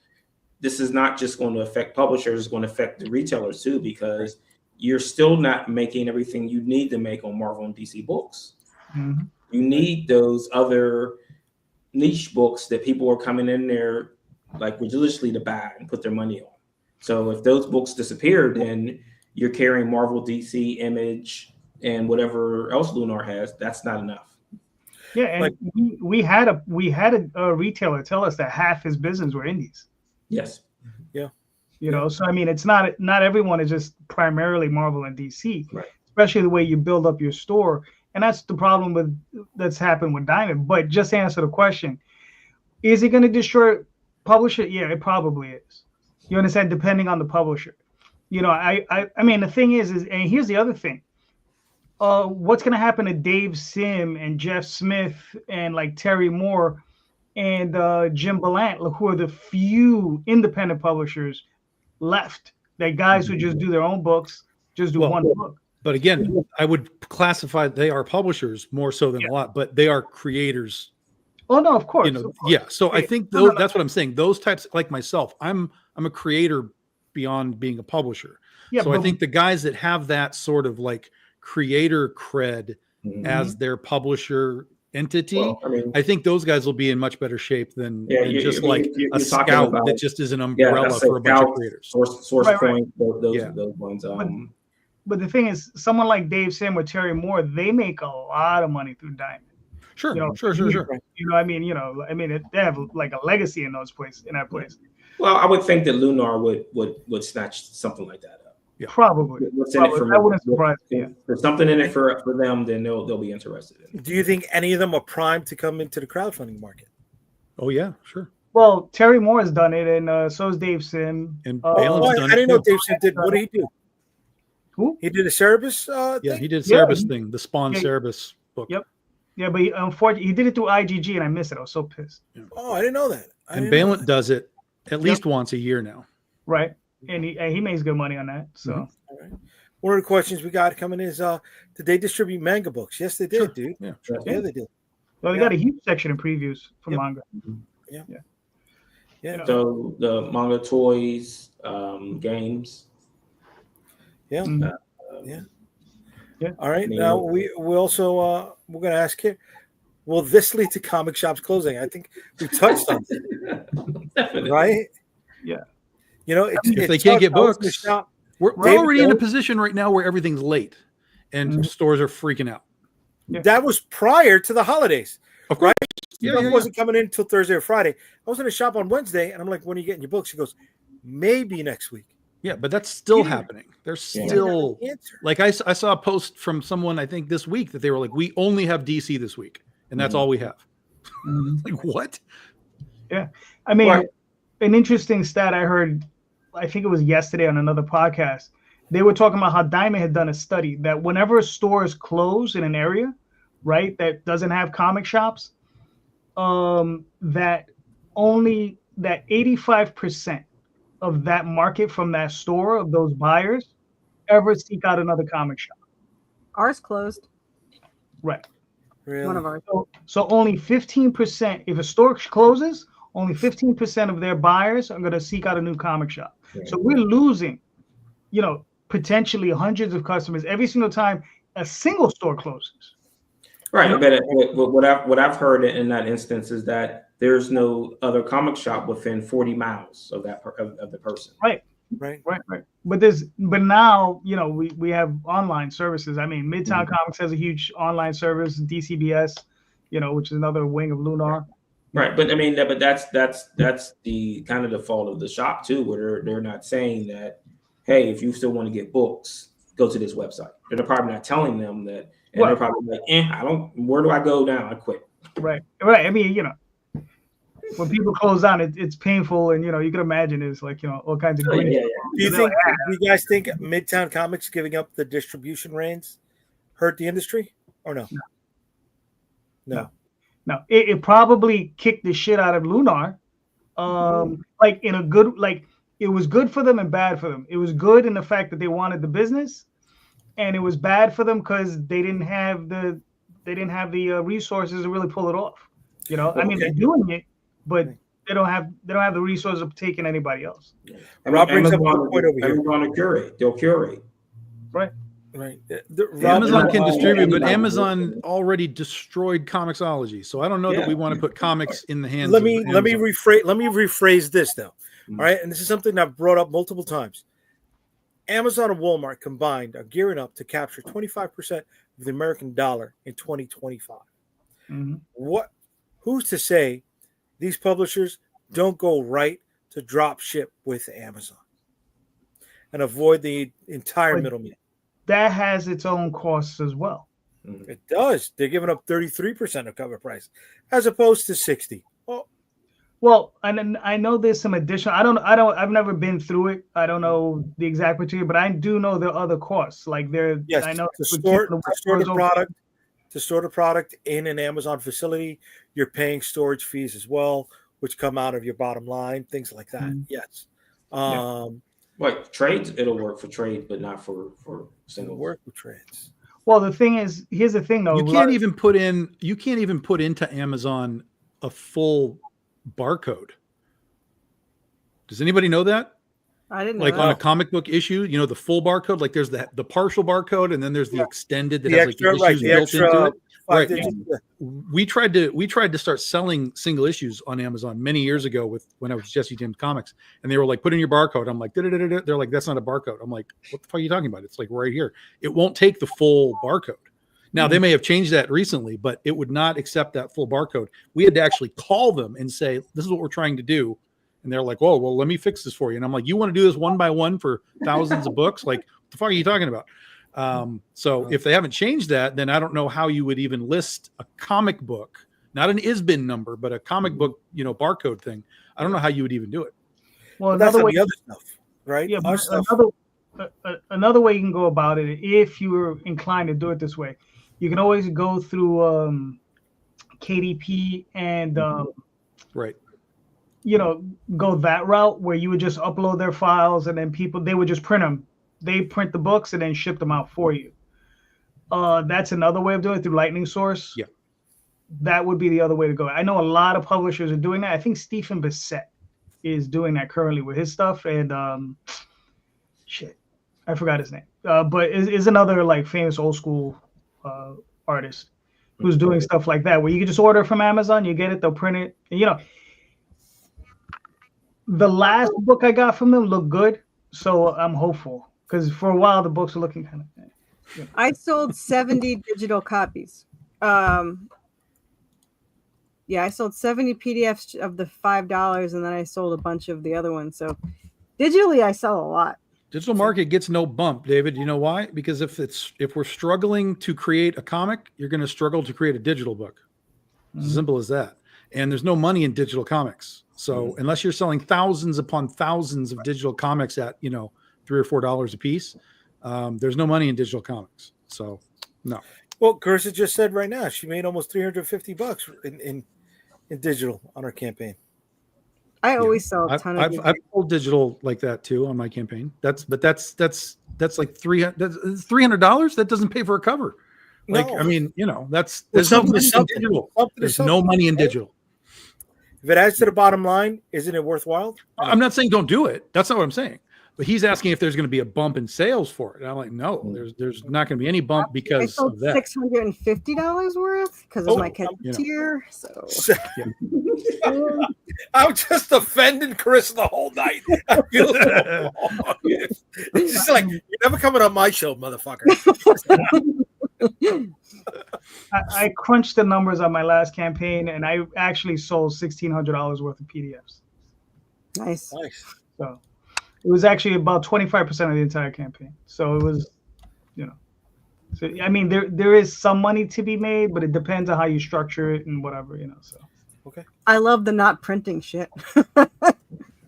this is not just going to affect publishers; it's going to affect the retailers too, because you're still not making everything you need to make on Marvel and DC books. Mm-hmm. You need those other niche books that people are coming in there like religiously to buy and put their money on. So if those books disappear, then you're carrying Marvel, DC, Image, and whatever else Lunar has. That's not enough. Yeah, and we had a retailer tell us that half his business were indies. Yes. Yeah. So it's not everyone is just primarily Marvel and DC, right? Especially the way you build up your store, and that's the problem that's happened with Diamond. But just to answer the question, is it going to destroy publisher? Yeah, it probably is. You understand? Depending on the publisher. The thing is, and here's the other thing. What's going to happen to Dave Sim and Jeff Smith and like Terry Moore and Jim Ballant, who are the few independent publishers left? That guys who just do their own books, just do one book. But again, I would classify they are publishers more so than a lot, but they are creators. Oh no, of course. Yeah. So I think that's what I'm saying. Those types, like myself, I'm a creator beyond being a publisher. Yeah, so I think the guys that have that sort of like creator cred as their publisher entity, I think those guys will be in much better shape than just like a scout that just is an umbrella for a bunch of creators. Source Point, those ones. But the thing is, someone like Dave Sim or Terry Moore, they make a lot of money through Diamond. Sure, You know, sure. You know, they have like a legacy in that place. Well, I would think that Lunar would snatch something like that up. Yeah. Probably. What's in it for That wouldn't surprise me. if there's something in it for them, then they'll be interested in it. Do you think any of them are primed to come into the crowdfunding market? Oh yeah, sure. Well, Terry Moore has done it, and so has Dave Sim. And Balin's done I it didn't know too. Dave Sim did. What did he do? Who? He did a Cerebus Yeah, thing? he did Cerebus thing, the Spawn Cerebus book. Yep. Yeah, but unfortunately, he did it through IGG, and I missed it. I was so pissed. Oh, I didn't know that. And Balint does it at least once a year now. Right, and he makes good money on that. So, All right. One of the questions we got coming is, did they distribute manga books? Yes, they did, Sure. dude. Yeah, Yeah, they did. well, they got a huge section in previews for manga. Yeah. So the manga, toys, games. Yeah. Mhm. Yeah. All right. Now we also we're gonna ask here, will this lead to comic shops closing? I think we touched on it. Right? Yeah. You know, if they can't get books, we're David already in a Jones- position right now where everything's late and stores are freaking out. That was prior to the holidays. Of course. Stuff wasn't coming in until Thursday or Friday. I was in a shop on Wednesday, and I'm like, when are you getting your books? He goes, maybe next week. Yeah, but that's still happening. There's still like I saw a post from someone I think this week that they were like, we only have DC this week, and that's all we have. Like what? Yeah, I mean, an interesting stat I heard, I think it was yesterday on another podcast. They were talking about how Diamond had done a study that whenever stores close in an area, right, that doesn't have comic shops, that 85% of that market from that store, of those buyers, ever seek out another comic shop. Ours closed. Right. Really? One of ours. So only 15%, if a store closes, only 15% of their buyers are going to seek out a new comic shop. Right. So we're losing, potentially hundreds of customers every single time a single store closes. Right, but what I've heard in that instance is that there's no other comic shop within 40 miles of that of the person. Right. But now we have online services. I mean, Midtown Comics has a huge online service, DCBS, which is another wing of Lunar. Right, but I mean, that's the kind of the fault of the shop too, where they're not saying that, hey, if you still want to get books, go to this website. They're probably not telling them that. And they're probably like, where do I go now? I quit. Right. I mean, when people close down, it's painful. And, you can imagine it's like, all kinds of grief. Yeah. Do you guys think Midtown Comics giving up the distribution reins hurt the industry or no? No. It probably kicked the shit out of Lunar. Like in a good, like it was good for them and bad for them. It was good in the fact that they wanted the business. And it was bad for them because they didn't have the resources to really pull it off. I mean, they're doing it, but they don't have the resources of taking anybody else. And Rob brings up a good point over here. They'll curate. Right. Amazon can distribute, but Amazon already destroyed Comixology, so I don't know that we want to put comics in the hands. Let me rephrase this though. All right, and this is something I've brought up multiple times. Amazon and Walmart combined are gearing up to capture 25% of the American dollar in 2025. Who's to say these publishers don't go right to drop ship with Amazon and avoid the entire middleman? That has its own costs as well. It does. They're giving up 33% of cover price as opposed to 60. Well, and I know there's some additional. I've never been through it. I don't know the exact material, but I do know there are other costs. Like there, yes, I know to store the product in an Amazon facility, you're paying storage fees as well, which come out of your bottom line. Things like that. Yes. Like trades, it'll work for trade, but not for single work with trades. Well, the thing is, here's the thing though. You can't even put into Amazon a full barcode. Does anybody know that? I didn't know like that. On a comic book issue, the full barcode, like there's the partial barcode and then there's the extended that has extra, like the issues built into it. Right. We tried to start selling single issues on Amazon many years ago when I was Jesse James Comics, and they were like, put in your barcode. I'm like, da-da-da-da-da. They're like, that's not a barcode. I'm like, what the fuck are you talking about? It's like right here. It won't take the full barcode. Now they may have changed that recently, but it would not accept that full barcode. We had to actually call them and say, "This is what we're trying to do," and they're like, "Oh, well, let me fix this for you." And I'm like, "You want to do this one by one for thousands of books? Like, what the fuck are you talking about?" So if they haven't changed that, then I don't know how you would even list a comic book, not an ISBN number, but a comic book, barcode thing. I don't know how you would even do it. Well, another way, the other stuff, right? Yeah, another way you can go about it, if you were inclined to do it this way, you can always go through KDP and right. Go that route where you would just upload their files and then they would just print them. They print the books and then ship them out for you. That's another way of doing it, through Lightning Source. Yeah. That would be the other way to go. I know a lot of publishers are doing that. I think Stephen Bissett is doing that currently with his stuff. And I forgot his name. But is another like famous old school artist who's doing stuff like that, where you can just order from Amazon, you get it, they'll print it. And, the last book I got from them looked good, so I'm hopeful. Because for a while, the books were looking kind of... I sold 70 digital copies. I sold 70 PDFs of the $5, and then I sold a bunch of the other ones. So digitally, I sell a lot. Digital market gets no bump, David. You know why? Because if we're struggling to create a comic, you're going to struggle to create a digital book. It's as simple as that. And there's no money in digital comics. So unless you're selling thousands upon thousands of digital comics at, $3 or $4 a piece, there's no money in digital comics. So no. Well, Carissa just said right now she made almost $350 in digital on her campaign. I always sell a ton of. I've sold digital like that too on my campaign. That's like $300. That doesn't pay for a cover. Like, no. I mean, there's no money in digital. There's no money in digital. If it adds to the bottom line, isn't it worthwhile? I'm not saying don't do it. That's not what I'm saying. But he's asking if there's going to be a bump in sales for it. And I'm like, no, there's not going to be any bump because I sold of that. $650 worth because of my tier. So I'm just offending Chris the whole night. I feel so it's just like, you're never coming on my show, motherfucker. I crunched the numbers on my last campaign, and I actually sold $1,600 worth of PDFs. Nice. So it was actually about 25% of the entire campaign. So it was, So I mean, there is some money to be made, but it depends on how you structure it and whatever, So okay. I love the not printing shit.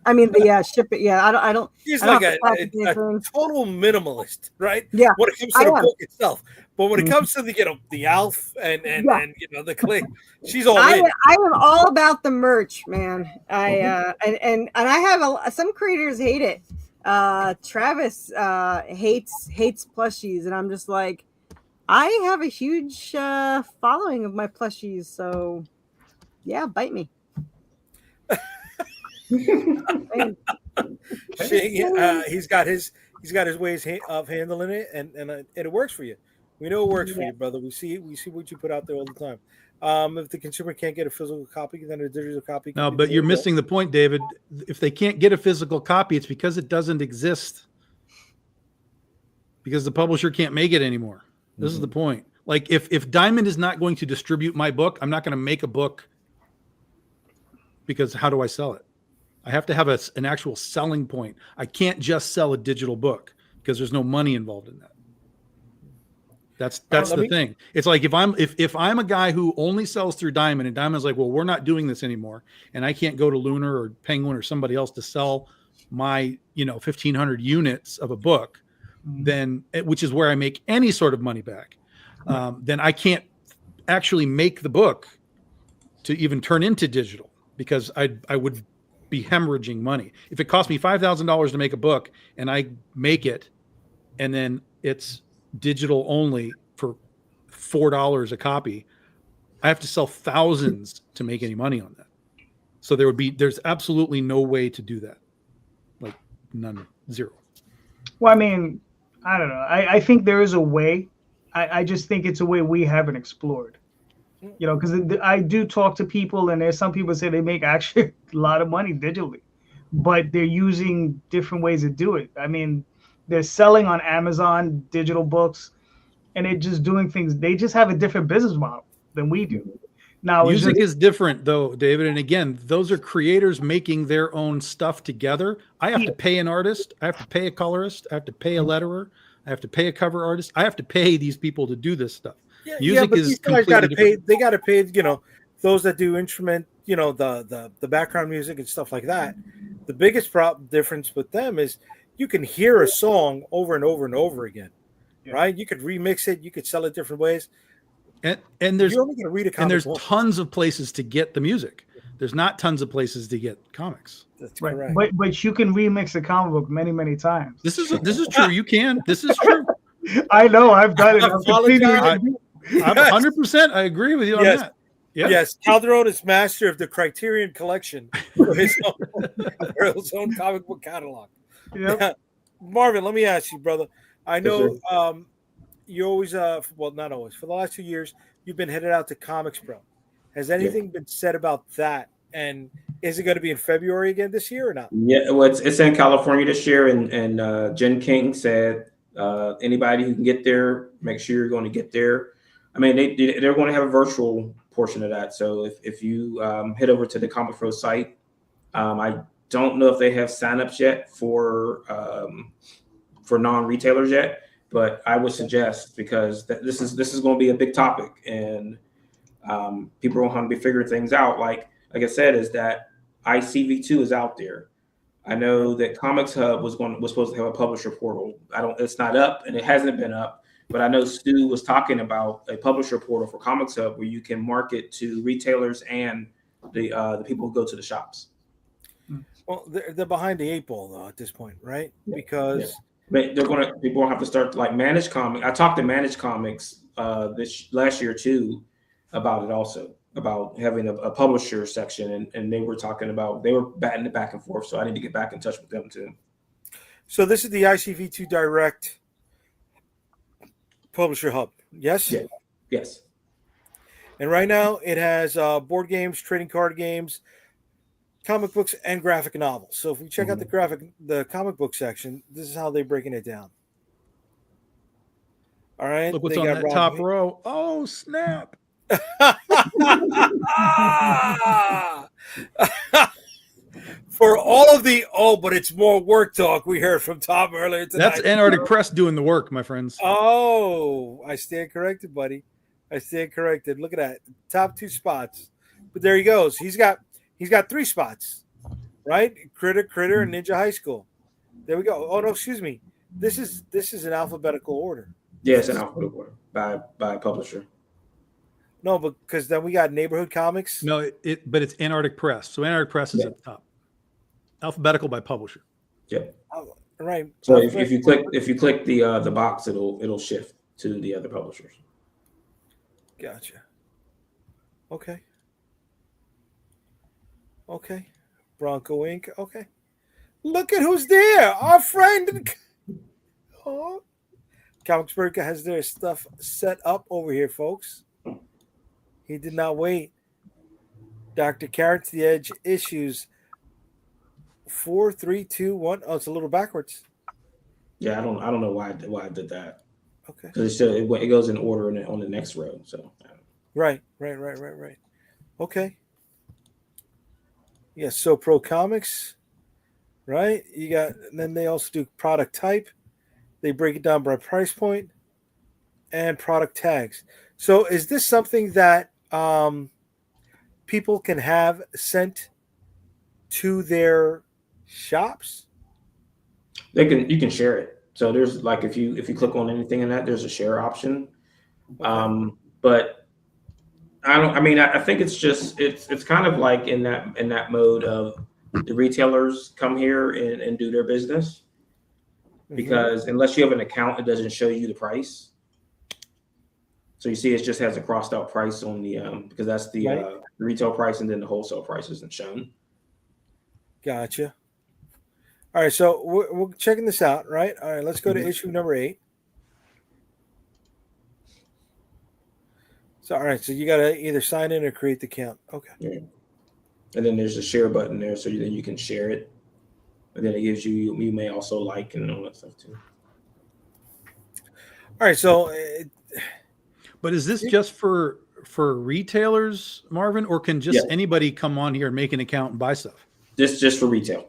I mean, the ship it. Yeah, I don't. He's like a total minimalist, right? Yeah. When it comes to the book itself, but when it comes to the Alf and the clay, she's all in. I am all about the merch, man. And I have some creators hate it. Travis hates plushies, and I'm just like, I have a huge following of my plushies, so yeah, bite me. He's got his ways of handling it, and it works for you. We know it works for you, brother. We see what you put out there all the time. If the consumer can't get a physical copy, then a digital copy. No, but you're missing the point, David. If they can't get a physical copy, it's because it doesn't exist. Because the publisher can't make it anymore. This is the point. Like if Diamond is not going to distribute my book, I'm not going to make a book. Because how do I sell it? I have to have an actual selling point. I can't just sell a digital book because there's no money involved in that. That's the thing. It's like if I'm a guy who only sells through Diamond, and Diamond's like, well, we're not doing this anymore, and I can't go to Lunar or Penguin or somebody else to sell my 1,500 units of a book, then which is where I make any sort of money back. Then I can't actually make the book to even turn into digital because I would be hemorrhaging money. If it cost me $5,000 to make a book and I make it and then it's digital only for $4 a copy, I have to sell thousands to make any money on that. So there's absolutely no way to do that. Like none, zero. Well, I mean, I don't know. I think there is a way. I just think it's a way we haven't explored. Because I do talk to people, and there's some people say they make actually a lot of money digitally, but they're using different ways to do it. I mean, they're selling on Amazon digital books. and they're just doing things. They just have a different business model than we do. Now, music is different though, David. And again, those are creators making their own stuff together. I have to pay an artist. I have to pay a colorist. I have to pay a letterer. I have to pay a cover artist. I have to pay these people to do this stuff. Yeah, music but is these guys got to pay. different. They got to pay. Those that do instrument, the background music and stuff like that. The biggest difference with them is you can hear a song over and over and over again, right? You could remix it. You could sell it different ways. And there's You're only going to read a comic. And there's tons of places to get the music. There's not tons of places to get comics. That's correct. But you can remix a comic book many times. This is true. You can. This is true. I know. I've done it. I'm 100%. I agree with you on that. Yep. Yes, Calderon is master of the Criterion Collection for his own comic book catalog. Yep. Marvin, let me ask you, brother. I know you always, not always, for the last 2 years, you've been headed out to Comics Pro. Has anything been said about that? And is it going to be in February again this year or not? Yeah, well, it's in California this year, and Jen King said anybody who can get there, make sure you're going to get there. I mean, they're going to have a virtual portion of that. So if you head over to the Comic Pro site, I don't know if they have signups yet for non-retailers yet, but I would suggest, because this is going to be a big topic, and people are going to be figuring things out. Like I said, is that ICV2 is out there. I know that Comics Hub was supposed to have a publisher portal. It's not up, and it hasn't been up. But I know Stu was talking about a publisher portal for Comics Hub where you can market to retailers and the people who go to the shops. Well, they're behind the 8 ball though at this point, right? Because people have to start like Managed Comics. I talked to Managed Comics this last year too about it also, about having a publisher section, and they were batting it back and forth. So I need to get back in touch with them too. So this is the ICV2 Direct Publisher Hub, yes? Yeah. Yes. And right now it has board games, trading card games, comic books, and graphic novels. So if we check out the comic book section, this is how they're breaking it down. All right. Look what's on that top row. Oh, snap. For all of the but it's more work talk we heard from Tom earlier tonight. That's Antarctic Press doing the work, my friends. Oh, I stand corrected, buddy. I stand corrected. Look at that. Top 2 spots. But there he goes. He's got 3 spots, right? Critter, and Ninja High School. There we go. Oh no, excuse me. This is in alphabetical order. Yeah, it's in alphabetical order by publisher. No, because then we got Neighborhood Comics. No, but it's Antarctic Press. So Antarctic Press is at the top. Alphabetical by publisher. Yeah. Right. So if you click the box, it'll shift to the other publishers. Gotcha. Okay. Bronco Inc. Okay. Look at who's there. Our friend. Oh. Comicsburg has their stuff set up over here, folks. He did not wait. Dr. Carrot's The Edge issues 4, 3, 2, 1. Oh, it's a little backwards. Yeah, I don't know why I did that. Okay. Because it goes in order on the next row. So. Right. Okay. Yeah. So Pro Comics, right? You got. And then they also do product type. They break it down by price point and product tags. So is this something that people can have sent to their shops? You can share it. So there's like if you click on anything in that, there's a share option. Okay. But I think it's just it's kind of like in that mode of the retailers come here and do their business, because unless you have an account, it doesn't show you the price. So you see, it just has a crossed out price on the because that's the retail price, and then the wholesale price isn't shown. Gotcha. All right, so we're checking this out, right? All right, let's go to issue number 8. So, all right, so you got to either sign in or create the account. Okay. Yeah. And then there's a share button there, so then you can share it. And then it gives you may also like and all that stuff too. All right, so But is this just for retailers, Marvin, or can just anybody come on here and make an account and buy stuff? This just for retail.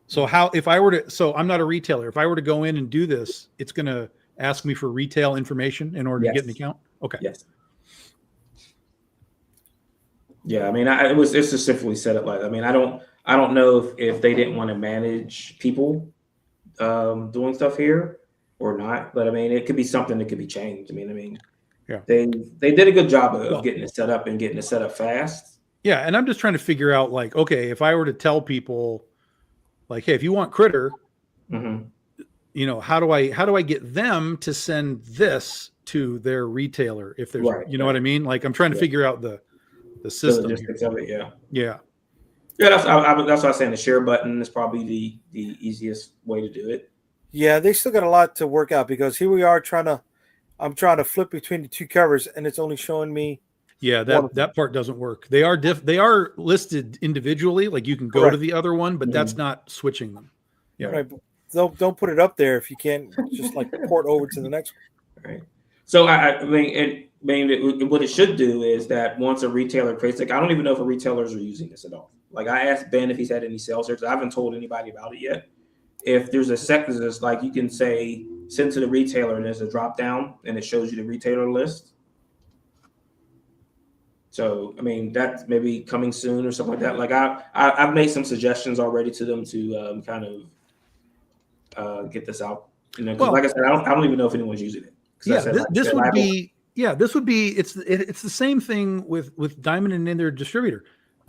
So how, if I were to, so I'm not a retailer. If I were to go in and do this, it's going to ask me for retail information in order to get an account. Okay. Yes. Yeah, I mean, it's just simply set up like. I mean, I don't know if they didn't want to manage people doing stuff here or not, but I mean, it could be something that could be changed. I mean, yeah, they did a good job of getting it set up and getting it set up fast. Yeah, and I'm just trying to figure out, like, okay, if I were to tell people, like, hey, if you want Critter, you know, how do I get them to send this to their retailer if there's, you know what I mean? Like, I'm trying to figure out the system. Of it, yeah. That's what I was saying. The share button is probably the easiest way to do it. Yeah, they still got a lot to work out because here we are I'm trying to flip between the two covers and it's only showing me. Yeah, that part doesn't work. They are listed individually. Like you can go to the other one, but that's not switching them. Yeah. Right. Don't put it up there if you can't just like port over to the next one. Right. So I mean, what it should do is that once a retailer creates, like, I don't even know if retailers are using this at all. Like, I asked Ben if he's had any sales here, because I haven't told anybody about it yet. If there's a sector that's like, you can say send to the retailer and there's a drop down and it shows you the retailer list. So I mean, that's maybe coming soon or something like that. Like I've made some suggestions already to them to kind of get this out. You know, like I said, I don't even know if anyone's using it. Yeah, this would be it's the same thing with Diamond and in their distributor.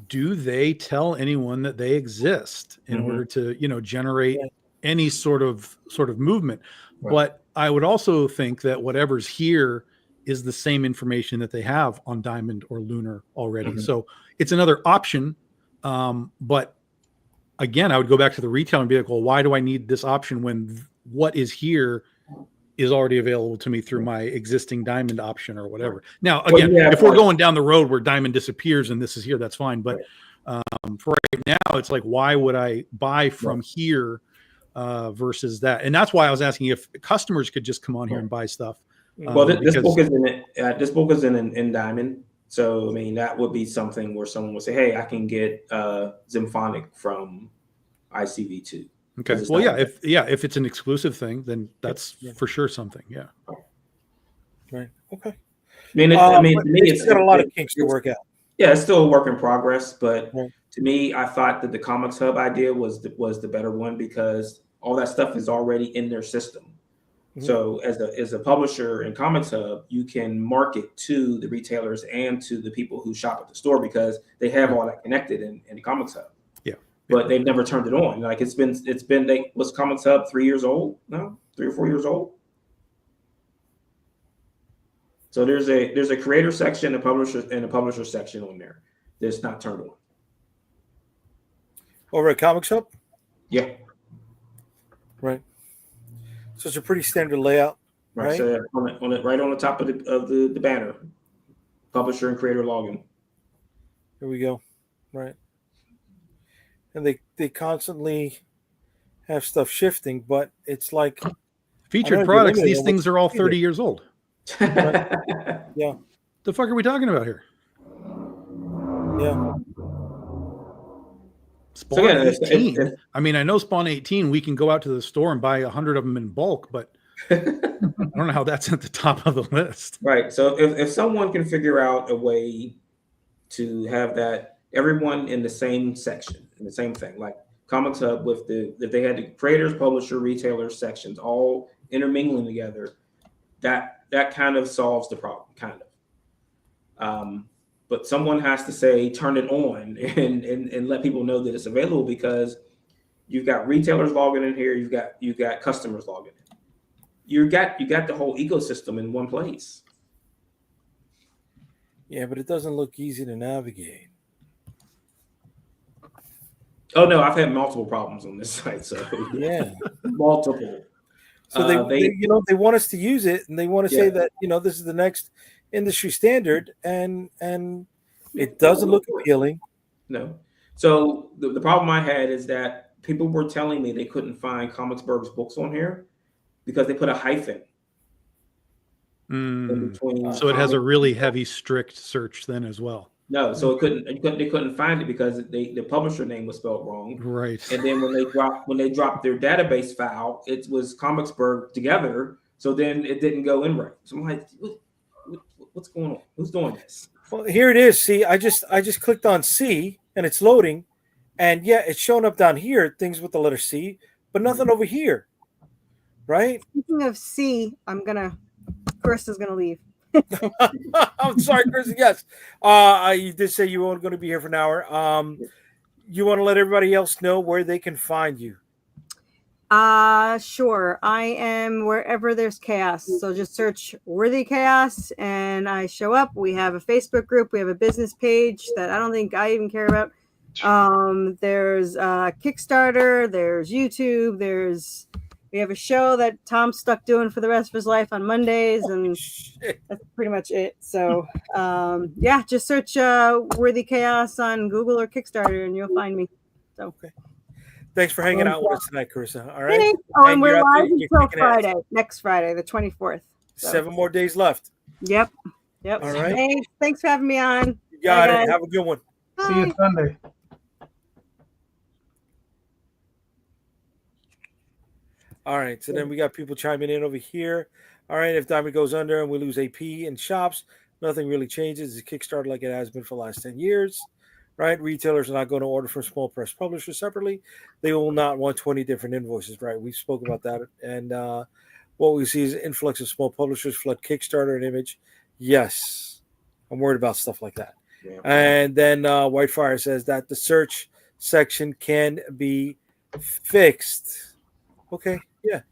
Do they tell anyone that they exist in order to, you know, generate any sort of movement? Right. But I would also think that whatever's here is the same information that they have on Diamond or Lunar already. So it's another option. But again, I would go back to the retailer and be like, well, why do I need this option when what is here is already available to me through my existing Diamond option or whatever. Now, again, if we're going down the road where Diamond disappears and this is here, that's fine. But for right now, it's like, why would I buy from here versus that? And that's why I was asking if customers could just come on here and buy stuff. Well, this book is in it. This book is in Diamond. So, I mean, that would be something where someone would say, hey, I can get Symphonic from ICV2. Okay. Well, if it's an exclusive thing, then that's for sure something. Yeah. Right. Okay. I mean, to me, it's got a lot of kinks to work out. Yeah, it's still a work in progress, but to me, I thought that the Comics Hub idea was the better one because all that stuff is already in their system. So as a publisher in Comics Hub, you can market to the retailers and to the people who shop at the store because they have all that connected in the Comics Hub. But they've never turned it on. Like was Comics Hub 3 years old? No, 3 or 4 years old. So there's a creator section, a publisher section on there that's not turned on. Over at Comics Hub? Yeah. Right. So it's a pretty standard layout. Right. So right on the top of the banner. Publisher and creator login. Here we go. Right. And they constantly have stuff shifting, but it's like featured products. These things are all 30 years old. Yeah. The fuck are we talking about here? Yeah. Spawn 18. I mean, I know Spawn 18. We can go out to the store and buy 100 of them in bulk, but I don't know how that's at the top of the list. Right. So if someone can figure out a way to have that everyone in the same section, in the same thing, like Comics Hub if they had the creators, publisher, retailers sections all intermingling together, that kind of solves the problem, kind of. But someone has to say, turn it on and let people know that it's available because you've got retailers logging in here, you've got customers logging in. You got the whole ecosystem in one place. Yeah, but it doesn't look easy to navigate. Oh no, I've had multiple problems on this site. So yeah, multiple. So they want us to use it, and they want to say that this is the next industry standard, and it doesn't look appealing. No. So the problem I had is that people were telling me they couldn't find Comicsburg's books on here because they put a hyphen in between. So it has a really heavy, strict search then as well. No, so they couldn't find it because the publisher name was spelled wrong. Right. And then when they dropped their database file, it was Comicsburg together. So then it didn't go in right. So I'm like, what's going on? Who's doing this? Well, here it is. See, I just clicked on C and it's loading, and yeah, it's showing up down here, things with the letter C, but nothing over here. Right? Speaking of C, Carissa's gonna leave. I'm sorry, Chris. Yes. You did say you weren't going to be here for an hour. You want to let everybody else know where they can find you? Sure. I am wherever there's chaos. So just search Worthy Chaos and I show up. We have a Facebook group. We have a business page that I don't think I even care about. There's Kickstarter. There's YouTube. We have a show that Tom's stuck doing for the rest of his life on Mondays, and that's pretty much it. So, yeah, just search Worthy Chaos on Google or Kickstarter, and you'll find me. So, okay. Thanks for hanging out with us tonight, Carissa. All right. Thanks. Oh, and we're live until Friday, next Friday, the 24th. So. 7 more days left. Yep. All right. Thanks for having me on. You got it. Have a good one. Bye. See you Sunday. All right, so then we got people chiming in over here. All right, if Diamond goes under and we lose AP in shops, nothing really changes. It's Kickstarter like it has been for the last 10 years, right? Retailers are not going to order from small press publishers separately. They will not want 20 different invoices, right? We spoke about that. And what we see is an influx of small publishers flood Kickstarter and Image. Yes, I'm worried about stuff like that. Yeah. And then Whitefire says that the search section can be fixed. Okay, yeah,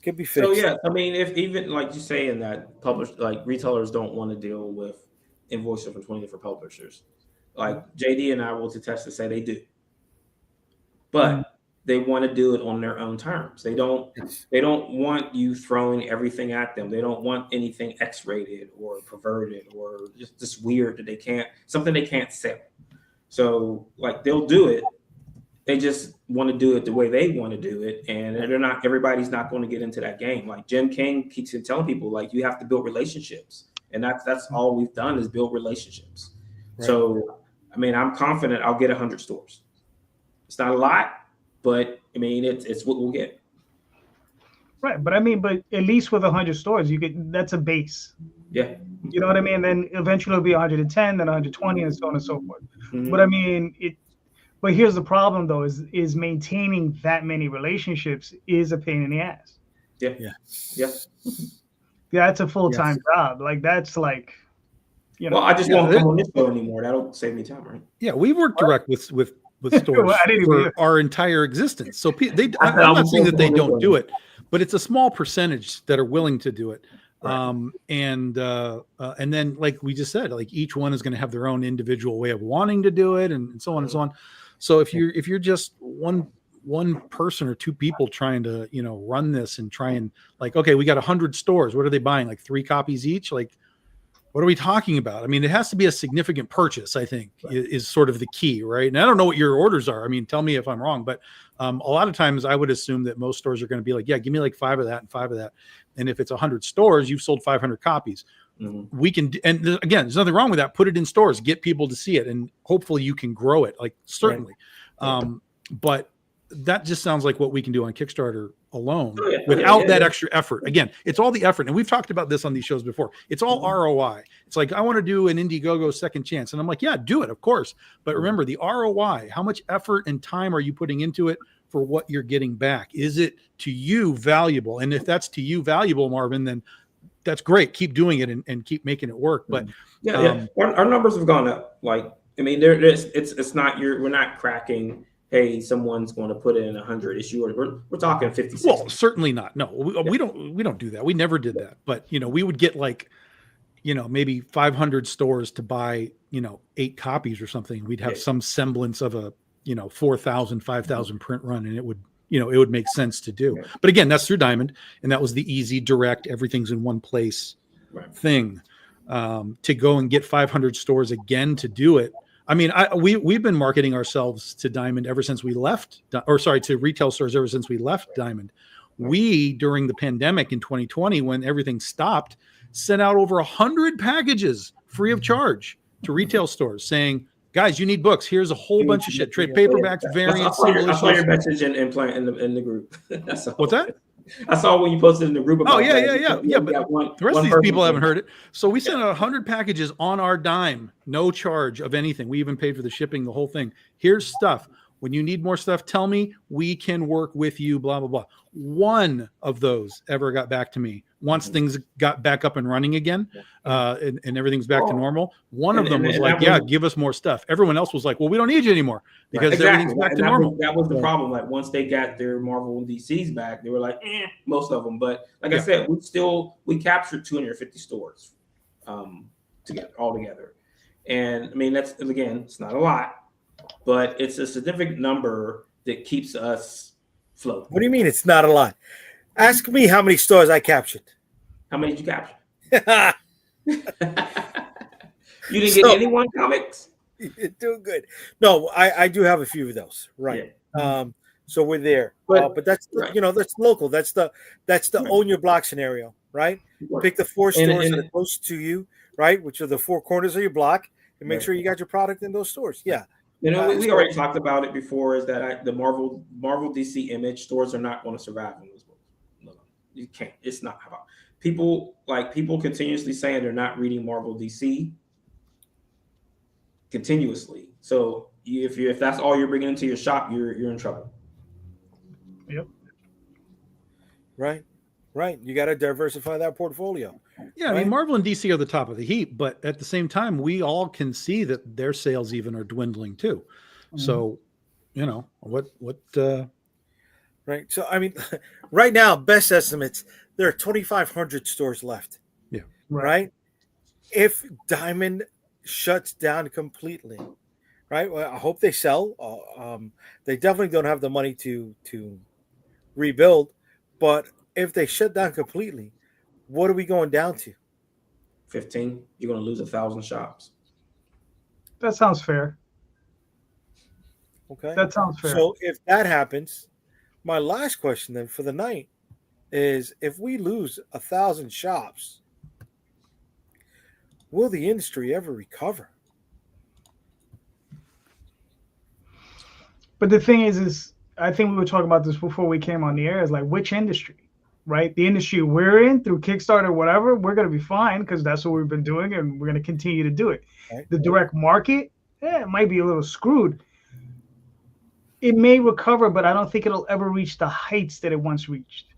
can be fixed. So yeah, I mean, if even like you saying that retailers don't want to deal with invoices from 20 different publishers, like JD and I will attest to say they do, but they want to do it on their own terms. They don't want you throwing everything at them. They don't want anything X-rated or perverted or just weird that they can't sell. So like they'll do it. They just want to do it the way they want to do it, and everybody's not going to get into that game. Like Jim King keeps telling people, like you have to build relationships, and that's all we've done is build relationships. Right. So, I mean, I'm confident I'll get 100 stores. It's not a lot, but I mean, it's what we'll get. Right, but I mean, at least with 100 stores, that's a base. Yeah. You know what I mean? Then eventually it'll be 110, then 120, and so on and so forth. Mm-hmm. But I mean, But here's the problem, though, is maintaining that many relationships is a pain in the ass. Yeah. That's a full-time job. Like that's like, you know. Well, I just won't come on this show anymore. That'll save me time, right? Yeah, we work direct with stores for our entire existence. So I'm not saying that they don't do it, but it's a small percentage that are willing to do it. Right. And then, like we just said, like each one is going to have their own individual way of wanting to do it, and so on and so on. So if you're just one person or two people trying to, run this and try and like, okay, we got 100 stores. What are they buying? Like 3 copies each? Like, what are we talking about? I mean, it has to be a significant purchase, I think, is sort of the key, right? And I don't know what your orders are. I mean, tell me if I'm wrong, but a lot of times I would assume that most stores are going to be like, yeah, give me like 5 of that and 5 of that. And if it's 100 stores, you've sold 500 copies. Mm-hmm. We can, and again, there's nothing wrong with that. Put it in stores, get people to see it, and hopefully you can grow it. Like certainly, but that just sounds like what we can do on Kickstarter alone without that extra effort. Again, it's all the effort, and we've talked about this on these shows before. It's all ROI. It's like I want to do an Indiegogo second chance, and I'm like, yeah, do it, of course. But remember the ROI. How much effort and time are you putting into it for what you're getting back? Is it to you valuable? And if that's to you valuable, Marvin, then that's great. Keep doing it and keep making it work. But our numbers have gone up. Like, I mean, it's not we're not cracking. Hey, someone's going to put in 100 issue. We're talking 50. 60. Well, certainly not. No, we don't do that. We never did that. But we would get like, maybe 500 stores to buy 8 copies or something. We'd have some semblance of a 4,000, 5,000 print run, and it would make sense to do. But again, that's through Diamond, and that was the easy, direct, everything's in one place thing. To go and get 500 stores again to do it. I mean, we've been marketing ourselves to Diamond ever since we left, to retail stores ever since we left Diamond. We, during the pandemic in 2020, when everything stopped, sent out over 100 packages free of charge to retail stores saying, guys, you need books. Here's a whole bunch of shit. Trade paperbacks, variants, I saw your message in the group. What's that? I saw when you posted in the group about yeah. But the rest of these people haven't heard it. So we sent out 100 packages on our dime, no charge of anything. We even paid for the shipping, the whole thing. Here's stuff. When you need more stuff, tell me. We can work with you, blah, blah, blah. One of those ever got back to me once things got back up and running again, and everything's back to normal. One of them was like, yeah, give us more stuff. Everyone else was like, well, we don't need you anymore because everything's back to normal. That was the problem. Like once they got their Marvel and DCs back, they were like, most of them. But like I said, we captured 250 stores all together. And I mean, it's not a lot, but it's a significant number that keeps us floating. What do you mean it's not a lot? Ask me how many stores I captured. How many did you capture? You didn't get any one comics? You're doing good. No, I do have a few of those. Right. Yeah. So we're there. But that's that's local. That's the own your block scenario, right? Pick the 4 stores that are close to you, right? Which are the 4 corners of your block, and make sure you got your product in those stores. Yeah. We already talked about it before. Is that the Marvel DC Image stores are not going to survive in this book. No, you can't. It's not about people continuously saying they're not reading Marvel DC continuously. So if that's all you're bringing into your shop, you're in trouble. Yep. Right. You got to diversify that portfolio. Yeah, right? I mean, Marvel and DC are the top of the heap, but at the same time, we all can see that their sales even are dwindling too. Mm-hmm. So, what? Right. So, I mean, right now, best estimates, there are 2,500 stores left. Yeah. Right. If Diamond shuts down completely, right? Well, I hope they sell. They definitely don't have the money to rebuild, but if they shut down completely, what are we going down to? 15. You're going to lose 1,000 shops. That sounds fair. Okay. That sounds fair. So if that happens, my last question then for the night is: if we lose 1,000 shops, will the industry ever recover? But the thing is I think we were talking about this before we came on the air. Is like, which industry? Right, the industry we're in through Kickstarter or whatever, we're going to be fine because that's what we've been doing and we're going to continue to do it. Right. The direct market, it might be a little screwed. It may recover, but I don't think it'll ever reach the heights that it once reached.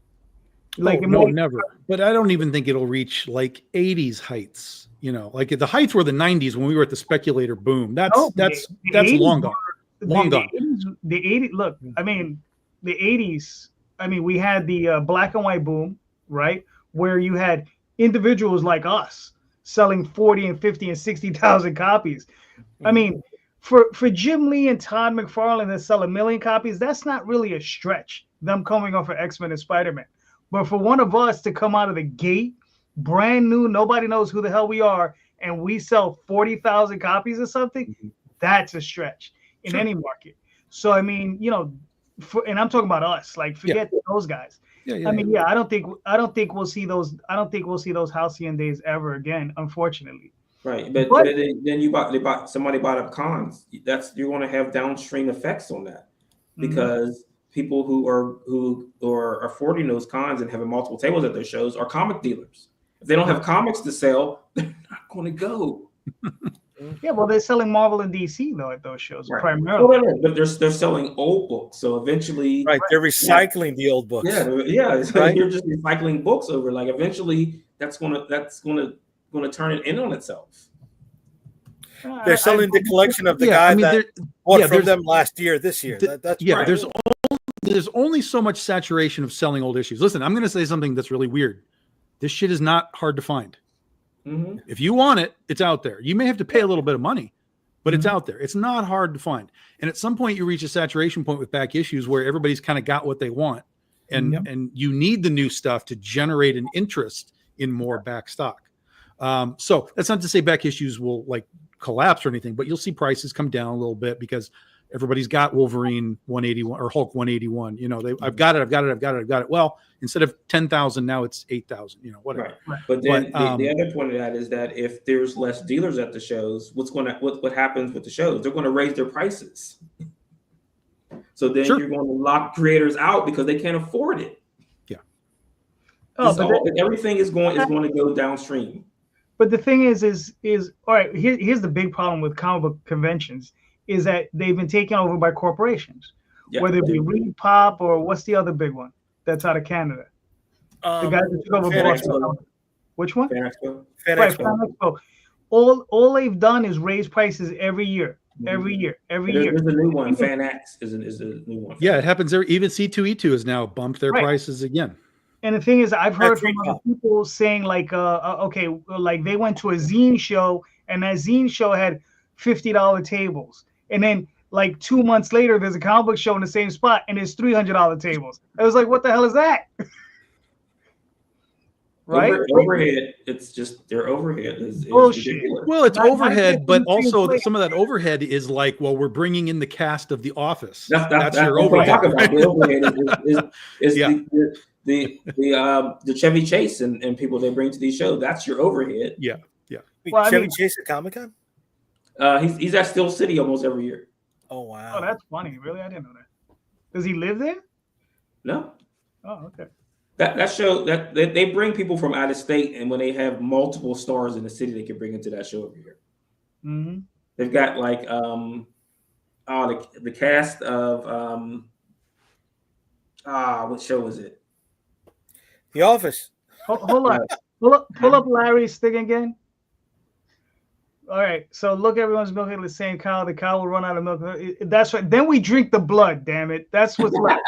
Never. But I don't even think it'll reach like 80s heights. Like the heights were the 90s when we were at the speculator boom. That's long gone. Long gone. The 80s. Look, I mean, the 80s. I mean, we had the black and white boom, right? Where you had individuals like us selling 40 and 50 and 60,000 copies. I mean, for Jim Lee and Todd McFarlane to sell 1 million copies, that's not really a stretch, them coming off of X-Men and Spider-Man. But for one of us to come out of the gate, brand new, nobody knows who the hell we are, and we sell 40,000 copies or something, that's a stretch in any market. So, I mean, and I'm talking about us. Like, forget those guys. I mean, I don't think we'll see those. I don't think we'll see those halcyon days ever again, unfortunately. Right, but then somebody bought up cons. You're going to have downstream effects on that because people who are affording those cons and having multiple tables at their shows are comic dealers. If they don't have comics to sell, they're not going to go. Yeah, well, they're selling Marvel and DC though at those shows primarily. But they're selling old books, so eventually, they're recycling the old books. Yeah. So you're just recycling books over. Like eventually, that's gonna turn it in on itself. They're selling the collection of the guy that bought from them last year, this year. That's right. There's only so much saturation of selling old issues. Listen, I'm going to say something that's really weird. This shit is not hard to find. Mm-hmm. If you want it, it's out there. You may have to pay a little bit of money, but it's out there. It's not hard to find. And at some point you reach a saturation point with back issues where everybody's kind of got what they want. And you need the new stuff to generate an interest in more back stock. So that's not to say back issues will like collapse or anything, but you'll see prices come down a little bit because everybody's got Wolverine 181 or Hulk 181. You know, I've got it. Well, instead of 10,000, now it's 8,000. You know, whatever. Right. But then the other point of that is that if there's less dealers at the shows, what happens with the shows? They're going to raise their prices. So then you're going to lock creators out because they can't afford it. Yeah. Everything is going to go downstream. But the thing is all right. Here's the big problem with comic book conventions is that they've been taken over by corporations, whether it be Repop or what's the other big one that's out of Canada. The guy that took over Boston. Which one? Fan Expo. Fan Expo. All they've done is raise prices every year. Every year. There's a new one. Fan X is a new one. Yeah, it happens there. Even C2E2 has now bumped their prices again. And the thing is, I've heard from other people saying like, okay, like they went to a zine show and that zine show had $50 tables. And then like 2 months later, there's a comic book show in the same spot and there's $300 tables. I was like, what the hell is that? Right? Overhead. It's just their overhead is ridiculous. Well, it's overhead, but also some of that overhead is like, well, we're bringing in the cast of The Office. That's your overhead. The overhead is the Chevy Chase and people they bring to these shows. That's your overhead. Yeah. Well, Chevy Chase at Comic-Con? He's at Steel City almost every year. Oh wow! Oh, that's funny. Really, I didn't know that. Does he live there? No. Oh, okay. That show that they bring people from out of state, and when they have multiple stars in the city, they can bring into that show every year. Mm-hmm. They've got like the cast of what show was it? The Office. Hold on. Pull up Larry's thing again. All right, so look, everyone's milking the same cow. The cow will run out of milk. That's right. Then we drink the blood. Damn it, that's what's left.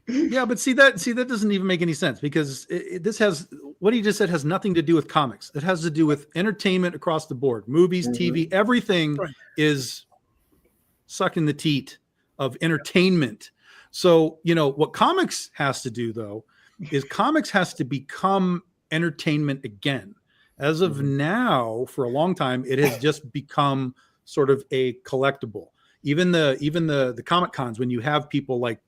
Yeah, but see that doesn't even make any sense because this has what he just said has nothing to do with comics. It has to do with entertainment across the board, movies, TV, everything is sucking the teat of entertainment. So you know what comics has to do though is comics has to become entertainment again. As of now, for a long time, it has just become sort of a collectible. Even the Comic Cons, when you have people like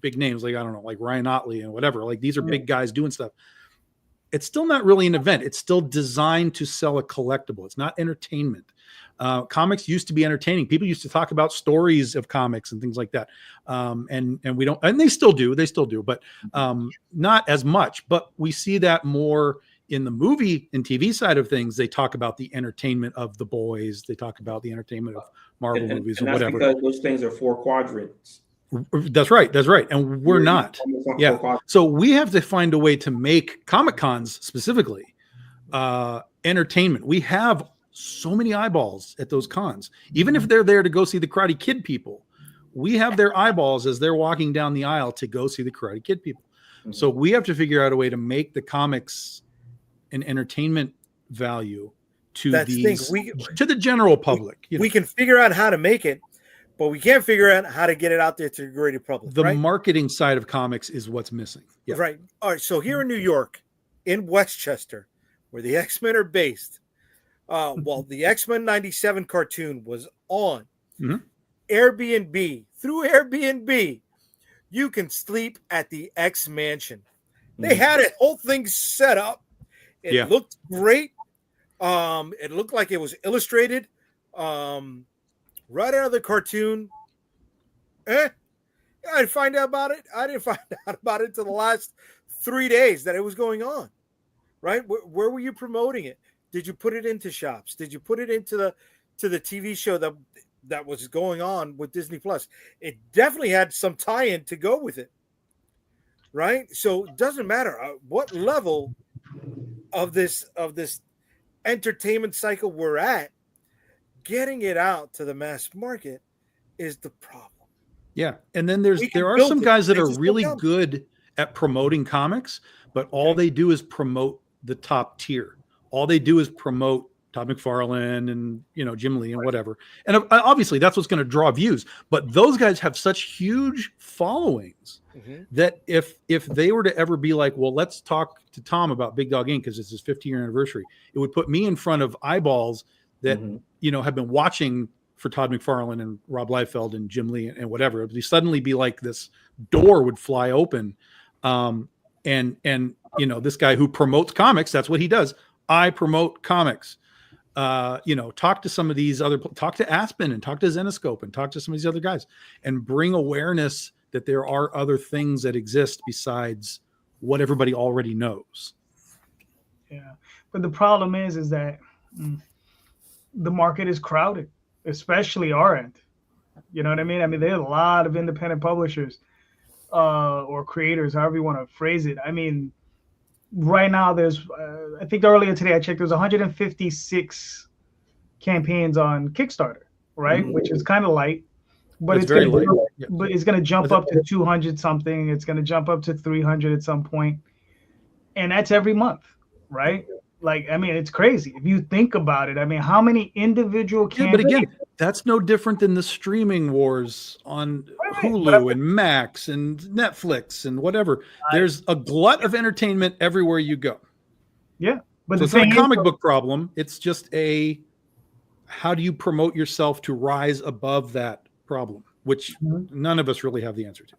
big names, like I don't know, like Ryan Otley and whatever, like these are big guys doing stuff. It's still not really an event. It's still designed to sell a collectible. It's not entertainment. Comics used to be entertaining. People used to talk about stories of comics and things like that. And we don't, and they still do, but not as much. But we see that more in the movie and TV side of things. They talk about the entertainment of The Boys. They talk about the entertainment of Marvel movies and whatever. Because those things are 4 quadrants. That's right. And we're not. Yeah. So we have to find a way to make Comic Cons specifically entertainment. We have so many eyeballs at those cons, even if they're there to go see the Karate Kid people. We have their eyeballs as they're walking down the aisle to go see the Karate Kid people. Mm-hmm. So we have to figure out a way to make the comics an entertainment value to to the general public. We can figure out how to make it, but we can't figure out how to get it out there to the greater public. The marketing side of comics is what's missing. Yeah. Right. All right. So here in New York, in Westchester, where the X-Men are based, the X-Men 97 cartoon was on Airbnb. Through Airbnb, you can sleep at the X Mansion. They had a whole thing set up. It looked great. It looked like it was illustrated right out of the cartoon. I didn't find out about it. I didn't find out about it until the last 3 days that it was going on. Right? Where were you promoting it? Did you put it into shops? Did you put it into the TV show that was going on with Disney Plus? It definitely had some tie-in to go with it. Right? So it doesn't matter what level of this entertainment cycle we're at, getting it out to the mass market is the problem. Yeah. And then there are some guys that are really good at promoting comics, but all they do is promote the top tier. All they do is promote Todd McFarlane and Jim Lee and whatever. And obviously that's what's going to draw views. But those guys have such huge followings that if they were to ever be like, well, let's talk to Tom about Big Dog Inc. because it's his 15-year anniversary, it would put me in front of eyeballs that have been watching for Todd McFarlane and Rob Liefeld and Jim Lee and whatever. It would suddenly be like this door would fly open. And this guy who promotes comics, that's what he does. I promote comics. Talk to some of these talk to Aspen and talk to Zenoscope and talk to some of these other guys and bring awareness that there are other things that exist besides what everybody already knows. Yeah. But the problem is that the market is crowded, especially our end. You know what I mean? I mean, there's a lot of independent publishers or creators, however you want to phrase it. I mean, right now there's, I think earlier today I checked, there's 156 campaigns on Kickstarter, right? Mm-hmm. Which is kind of light, but it's very light. But it's going to jump up to 200 something. It's going to jump up to 300 at some point. And that's every month, right? Like, I mean, it's crazy. If you think about it, I mean, how many individual campaigns? But again, that's no different than the streaming wars on Hulu and Max and Netflix and whatever. There's a glut of entertainment everywhere you go. Yeah. But so it's not a comic book problem. It's just how do you promote yourself to rise above that problem, which none of us really have the answer to.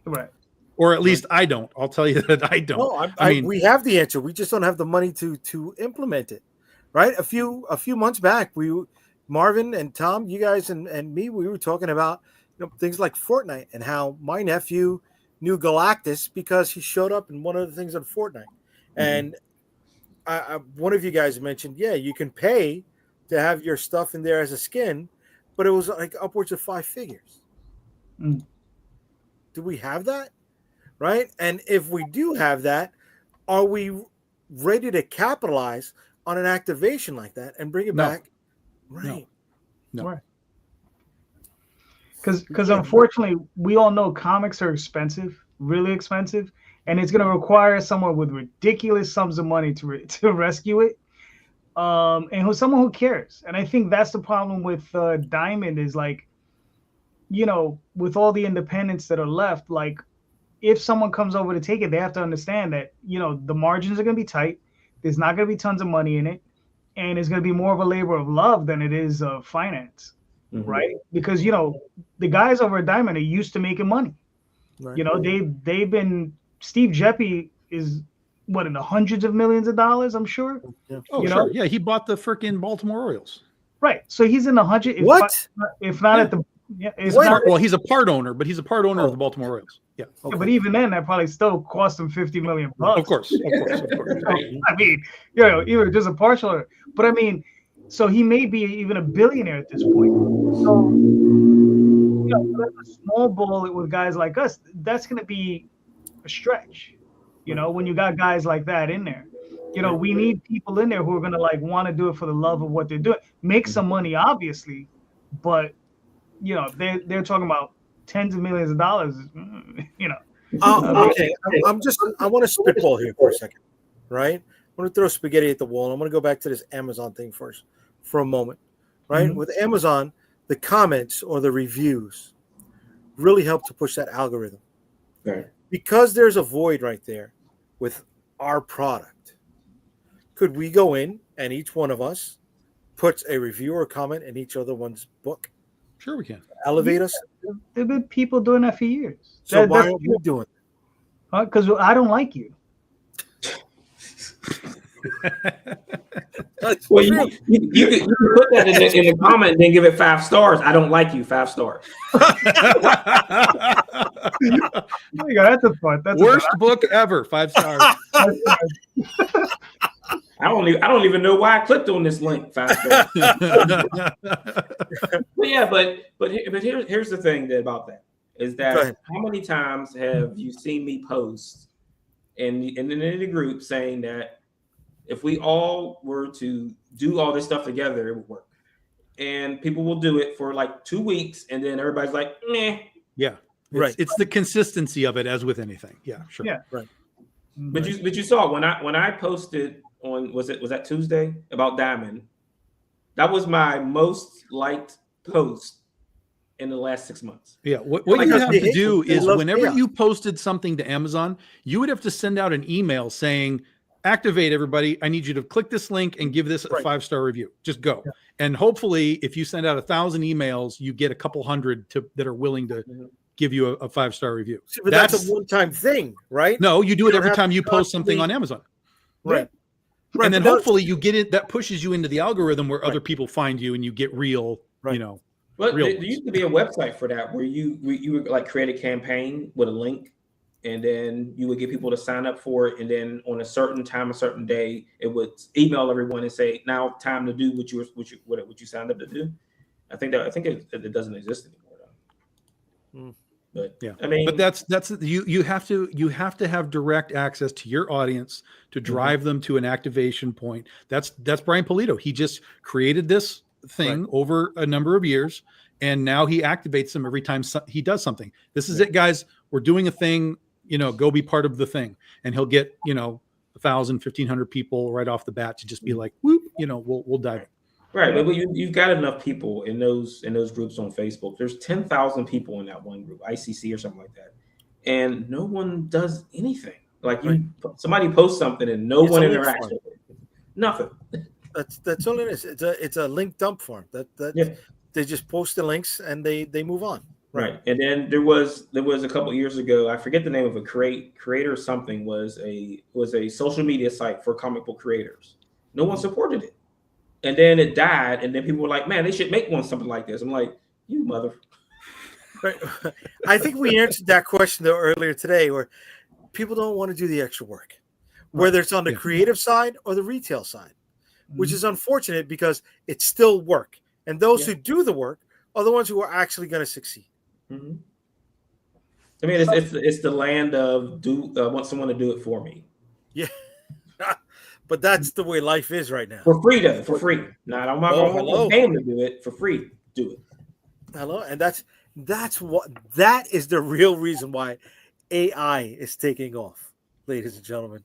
Right. Or at least I don't. I'll tell you that I don't. No, I mean, we have the answer. We just don't have the money to implement it, right? A few months back, Marvin and Tom, you guys and me, we were talking about things like Fortnite and how my nephew knew Galactus because he showed up in one of the things on Fortnite. And one of you guys mentioned, you can pay to have your stuff in there as a skin, but it was like upwards of 5 figures. Do we have that? Right? And if we do have that, are we ready to capitalize on an activation like that and bring it back? Right. No. Right. Because unfortunately, we all know comics are expensive, really expensive, and it's going to require someone with ridiculous sums of money to rescue it, and someone who cares. And I think that's the problem with Diamond is like, with all the independents that are left, like, if someone comes over to take it, they have to understand that, the margins are going to be tight. There's not going to be tons of money in it. And it's going to be more of a labor of love than it is of finance, right? Because, the guys over at Diamond are used to making money. Right. They've been, Steve Jeppy is, in the hundreds of millions of dollars, I'm sure. Yeah. Oh, sure. Yeah, he bought the freaking Baltimore Orioles. Right. So he's in the hundred. If not at the... Yeah, he's a part owner, but he's a part owner of the Baltimore Orioles. Yeah. Okay. Yeah, but even then, that probably still cost him $50 million. Of course. I mean, even just a partial owner. But I mean, so he may be even a billionaire at this point. So, a small ball with guys like us, that's going to be a stretch. When you got guys like that in there, we need people in there who are going to want to do it for the love of what they're doing, make some money, obviously, but. They're talking about tens of millions of dollars. Okay, I want to spitball here for a second, right? I want to throw spaghetti at the wall. And I'm going to go back to this Amazon thing first for a moment, right? With Amazon, the comments or the reviews really help to push that algorithm, right? Because there's a void right there with our product. Could we go in and each one of us puts a review or comment in each other one's book? Sure, we can elevate us. There've been people doing that for years. So why aren't you doing it? Because I don't like you. Well, you can put that in the comment and then give it 5 stars. I don't like you, 5 stars. That's a fun. That's worst book ever. 5 stars. I don't even know why I clicked on this link. 5 stars. but here's the thing about that is that how many times have you seen me post in the group saying that if we all were to do all this stuff together, it would work, and people will do it for 2 weeks, and then everybody's like, meh. Yeah, right. It's the consistency of it, as with anything. Yeah, sure. Yeah, right. But you saw when I posted on was that Tuesday about Diamond, that was my most liked post in the last 6 months. Yeah, what you have to do is whenever you posted something to Amazon, you would have to send out an email saying, activate everybody. I need you to click this link and give this a 5-star review. Just go. Yeah. And hopefully if you send out 1,000 emails, you get a couple hundred that are willing to give you a 5-star review. But that's a one-time thing, right? No, you do it every time you post something on Amazon. Right. And then hopefully you get it, that pushes you into the algorithm where other people find you and you get real, you know. Well, there used to be a website for that where you would like create a campaign with a link, and then you would get people to sign up for it, and then on a certain time, a certain day, it would email everyone and say, "Now, time to do what you signed up to do." I think it doesn't exist anymore, though. But yeah, I mean, but that's you have to have direct access to your audience to drive them to an activation point. That's Brian Polito. He just created this thing over a number of years, and now he activates them every time he does something. This is it, guys. We're doing a thing. You know, go be part of the thing, and he'll get 1,000, 1,500 people right off the bat to just be like, whoop, we'll dive in. Right, but you've got enough people in those groups on Facebook. There's 10,000 people in that one group, ICC or something like that, and no one does anything. Like somebody posts something and no one interacts with it. Nothing. That's all it is. It's a link dump form. They just post the links and they move on. Right. And then there was a couple of years ago, I forget the name of a creator or something, was a social media site for comic book creators. No one supported it. And then it died, and then people were like, "Man, they should make something like this." I'm like, "You mother." Right. I think we answered that question though earlier today, where people don't want to do the extra work, whether it's on the creative side or the retail side, which is unfortunate because it's still work, and those who do the work are the ones who are actually going to succeed. Mm-hmm. I mean, it's the land of want someone to do it for me. Yeah. But that's the way life is right now. For free, though. For free. Not I'm not going to pay them to do it. For free, do it. Hello, and that is the real reason why AI is taking off, ladies and gentlemen.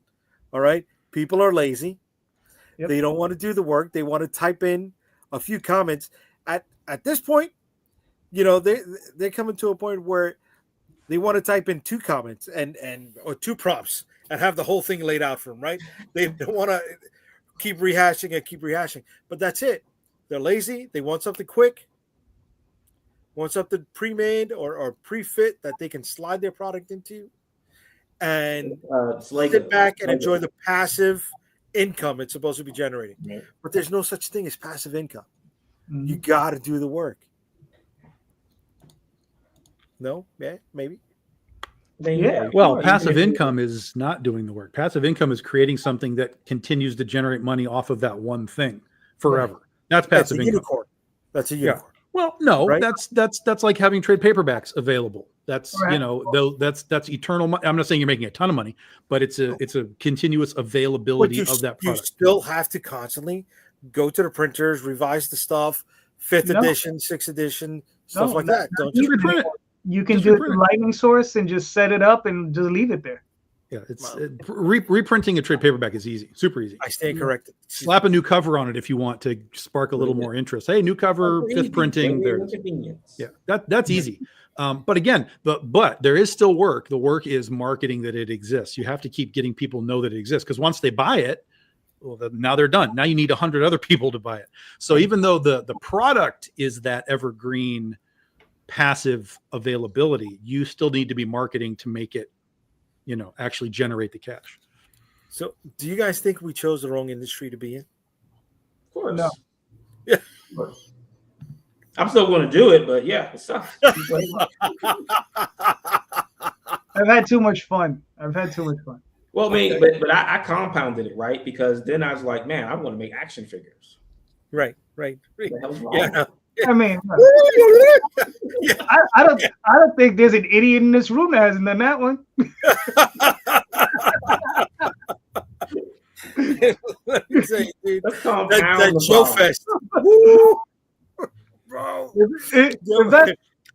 All right, people are lazy. Yep. They don't want to do the work. They want to type in a few comments. At this point, they're coming to a point where they want to type in 2 comments or 2 prompts and have the whole thing laid out for them, right? They want to keep rehashing. But that's it. They're lazy. They want something quick, want something pre-made or pre-fit that they can slide their product into and sit back and enjoy the passive income it's supposed to be generating. Right. But there's no such thing as passive income. Mm-hmm. You got to do the work. No? Yeah, maybe. Yeah. Well, passive income is not doing the work. Passive income is creating something that continues to generate money off of that one thing forever. Right. That's passive income. Unicorn. That's a unicorn. Yeah. Well, no, right? that's like having trade paperbacks available. That's that's eternal. I'm not saying you're making a ton of money, but it's a continuous availability of that product. You still have to constantly go to the printers, revise the stuff, 5th edition, 6th edition, stuff like that. Don't just reprint it. You can do it with Lightning Source and just set it up and just leave it there. Yeah, it's reprinting a trade paperback is easy, super easy. I stand corrected. Slap a new cover on it if you want to spark a little more interest. Hey, new cover, 5th printing. Yeah, that's easy. But again, but there is still work. The work is marketing that it exists. You have to keep getting people to know that it exists, because once they buy it, well, now they're done. Now you need 100 other people to buy it. So even though the product is that evergreen passive availability, you still need to be marketing to make it, actually generate the cash. So do you guys think we chose the wrong industry to be in? Of course. No. Yeah. Of course. I'm still going to do it, but yeah, it sucks. I've had too much fun. Well, I mean, but I compounded it, right? Because then I was like, man, I want to make action figures. Right. Yeah. I mean, I don't think there's an idiot in this room that hasn't done that one. Let me say, dude, that Joe Fest. Bro.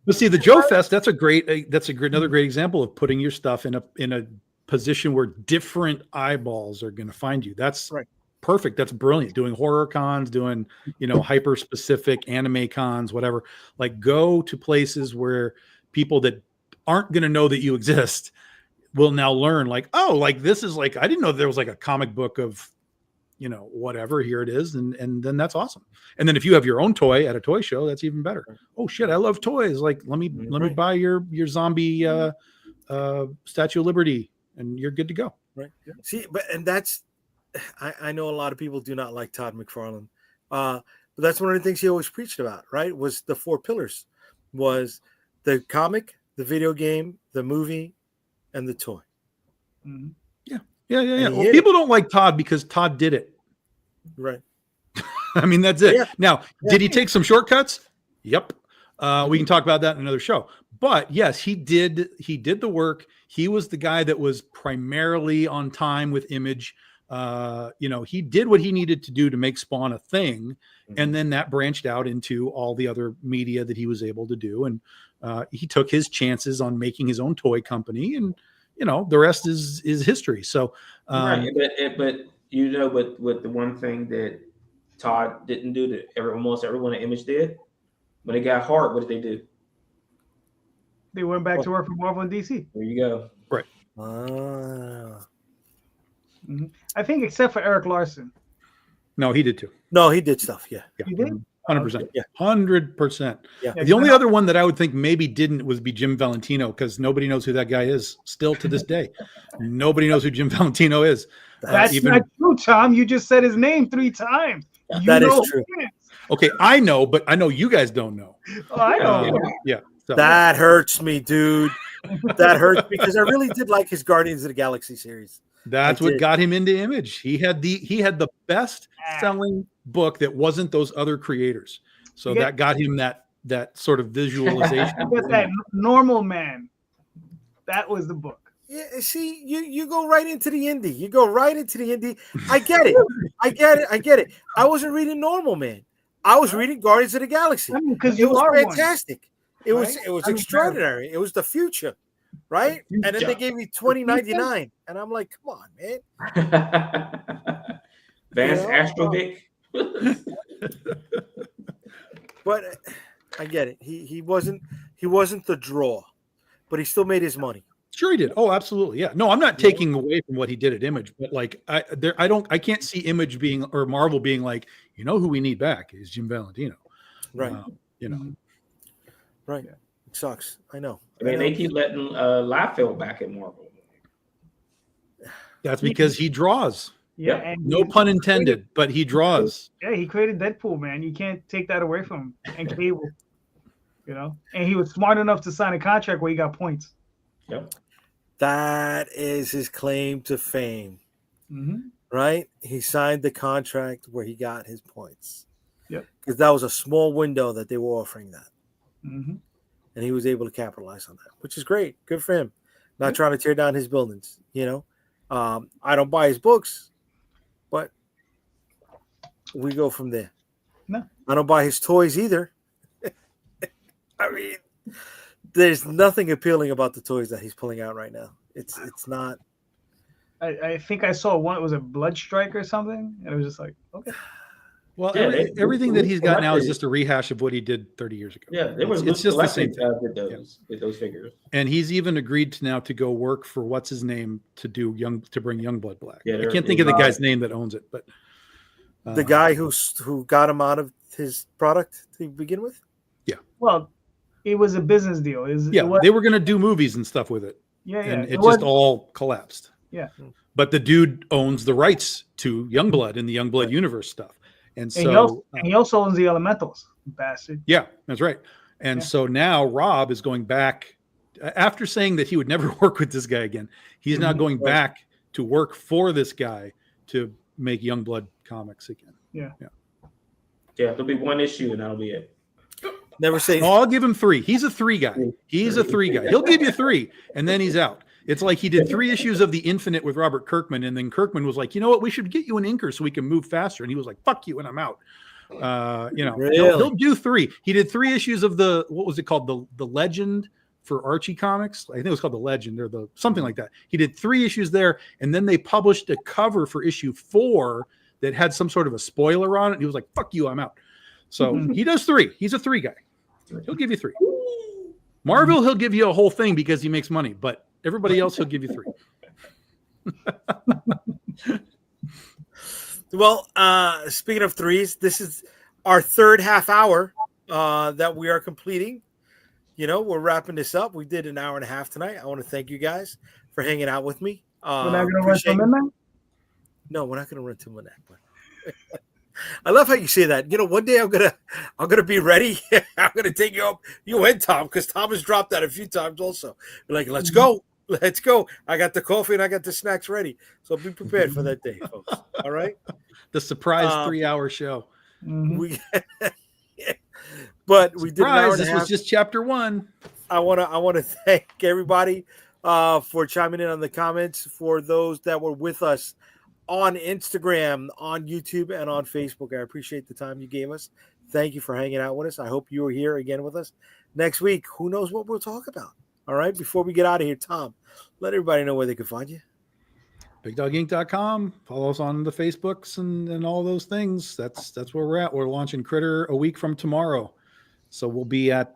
But see, the Joe Fest, that's another great example of putting your stuff in a position where different eyeballs are going to find you. That's right. Perfect. That's brilliant. Doing horror cons, doing, hyper specific anime cons, whatever. Like, go to places where people that aren't going to know that you exist, will now learn like, oh, like this is like, I didn't know there was like a comic book of, you know, whatever, here it is. And then that's awesome. And then if you have your own toy at a toy show, that's even better. Oh shit, I love toys. Like, let me buy your zombie Statue of Liberty and you're good to go. Right. See, and that's, I know a lot of people do not like Todd McFarlane. But that's one of the things he always preached about, right? Was the 4 pillars, was the comic, the video game, the movie, and the toy. Mm-hmm. Yeah. Well, people don't like Todd because Todd did it. Right. I mean, that's it. Yeah. Now, did he take some shortcuts? Yep. We can talk about that in another show. But yes, he did the work. He was the guy that was primarily on time with Image. You know, he did what he needed to do to make Spawn a thing. And then that branched out into all the other media that he was able to do. And he took his chances on making his own toy company, and you know, the rest is history. So, right. But you know, but the one thing that Todd didn't do that almost everyone at Image did, when it got hard, what did they do? They went back to work for Marvel and DC. There you go. Right. I think except for Eric Larson. No, he did too. No, he did stuff. Yeah. He did? 100%. Yeah. 100%. Yeah. The only other one that I would think maybe didn't would be Jim Valentino, because nobody knows who that guy is still to this day. Nobody knows who Jim Valentino is. That's not true, Tom. You just said his name 3 times. That is true. Okay, I know, but I know you guys don't know. Oh, I know. Yeah. So. That hurts me, dude. That hurts because I really did like his Guardians of the Galaxy series. That's what got him into Image. He had the best selling book that wasn't those other creators. So that got him that sort of visualization. That Normal Man. That was the book. Yeah, see, you go right into the indie. You go right into the indie. I get it. I wasn't reading Normal Man. I was reading Guardians of the Galaxy. Because it was fantastic. It was extraordinary. It was the future, right? And then they gave me $20.99, and I'm like, come on, man. Vance Astrovic. But I get it. He wasn't the draw, but he still made his money. Sure, he did. Oh, absolutely. Yeah. No, I'm not taking away from what he did at Image, but like I can't see Image being or Marvel being like, you know, who we need back is Jim Valentino. Right. You know. Right. It sucks. I know. I mean, they keep letting Liefeld back at Marvel. That's because he draws. Yeah. And no pun intended, but he draws. Yeah, he created Deadpool, man. You can't take that away from him. And Cable, you know, and he was smart enough to sign a contract where he got points. Yep. That is his claim to fame, right? He signed the contract where he got his points. Yep. Because that was a small window that they were offering that. And he was able to capitalize on that, which is great. Good for him. Not trying to tear down his buildings, you know. I don't buy his books, but we go from there. No. I don't buy his toys either. I mean, there's nothing appealing about the toys that he's pulling out right now. It's not. I think I saw one. It was a Blood Strike or something, and it was just like, okay. Well, everything that he's got now is just a rehash of what he did 30 years ago. Yeah, it's just the same thing with those figures. And he's even agreed to go work for what's his name to bring Youngblood Black. Yeah, I can't think of the guy's name that owns it, but the guy who got him out of his product to begin with. Yeah. Well, it was a business deal. They were going to do movies and stuff with it. Yeah, and it just all collapsed. Yeah. But the dude owns the rights to Youngblood and the Youngblood universe stuff. And so he also owns the Elementals, bastard. Yeah, that's right. And so now Rob is going back after saying that he would never work with this guy again. He's now going back to work for this guy to make Youngblood comics again. Yeah. There'll be one issue and that'll be it. Never say. No, I'll give him 3. He's a 3 guy. He's a 3 guy. He'll give you 3, and then he's out. It's like he did 3 issues of The Infinite with Robert Kirkman, and then Kirkman was like, you know what, we should get you an inker so we can move faster. And he was like, fuck you, and I'm out. He'll do 3. He did 3 issues of what was it called? The Legend for Archie Comics. I think it was called The Legend or something like that. He did 3 issues there, and then they published a cover for issue 4 that had some sort of a spoiler on it. And he was like, fuck you, I'm out. So he does 3. He's a 3 guy. He'll give you 3. Marvel, he'll give you a whole thing because he makes money, but Everybody else, he'll give you 3. Well, speaking of 3s, this is our third half hour that we are completing. We're wrapping this up. We did an hour and a half tonight. I want to thank you guys for hanging out with me. We're not gonna run till midnight? No, we're not gonna run till midnight. I love how you say that. One day I'm gonna be ready. I'm gonna take you up. You and Tom, because Tom has dropped that a few times also. Like, let's go. Let's go. I got the coffee and I got the snacks ready. So be prepared for that day, folks. All right. The surprise 3-hour show. But we did an hour and a This half. was just chapter 1. I wanna thank everybody for chiming in on the comments. For those that were with us on Instagram, on YouTube, and on Facebook, I appreciate the time you gave us. Thank you for hanging out with us. I hope you are here again with us next week. Who knows what we'll talk about? All right. Before we get out of here, Tom, let everybody know where they can find you. BigDogInc.com. Follow us on the Facebooks and all those things. That's where we're at. We're launching Critter a week from tomorrow. So we'll be at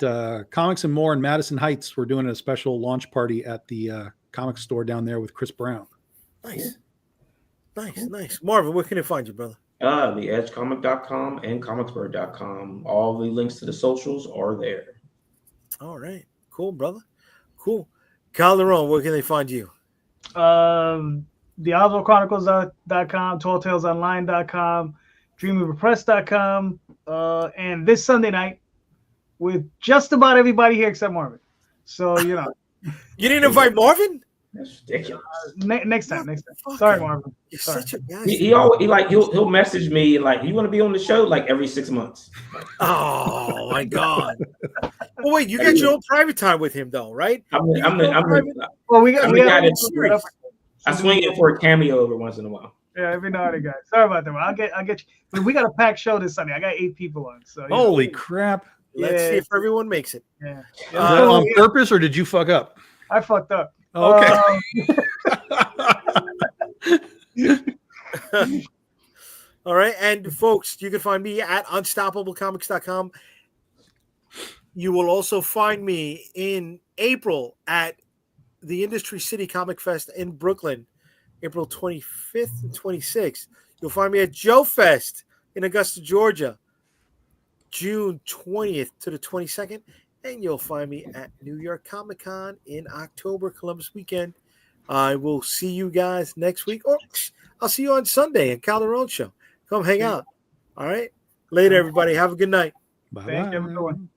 Comics and More in Madison Heights. We're doing a special launch party at the comic store down there with Chris Brown. Nice. Marvin, where can they find you, brother? TheEdgeComic.com and ComicsBird.com. All the links to the socials are there. All right. Cool, brother. Cool. Calderon, where can they find you? TheOswaldChronicles.com, TallTalesOnline.com, DreamOverPress.com, and this Sunday night with just about everybody here except Marvin. So, You didn't invite Marvin? That's ridiculous. Next time. Sorry, Marvin. You're Sorry. such a guy. He'll message me like, you want to be on the show like every 6 months. Oh my God. Well, wait, you got your own private time with him though, right? Well, we got I swing in for a cameo every once in a while. Yeah, every now and again. Sorry about that. I'll get you. We got a packed show this Sunday. I got 8 people on. So Holy crap. Let's see if everyone makes it. Yeah. On purpose, or did you fuck up? I fucked up. Okay. All right. And folks, you can find me at unstoppablecomics.com. You will also find me in April at the Industry City Comic Fest in Brooklyn, April 25th and 26th. You'll find me at Joe Fest in Augusta, Georgia, June 20th to the 22nd. And you'll find me at New York Comic Con in October, Columbus weekend. I will see you guys next week, or I'll see you on Sunday at Calderon Show. Come hang out. All right. Later, everybody. Have a good night. Bye. Thank you, everyone.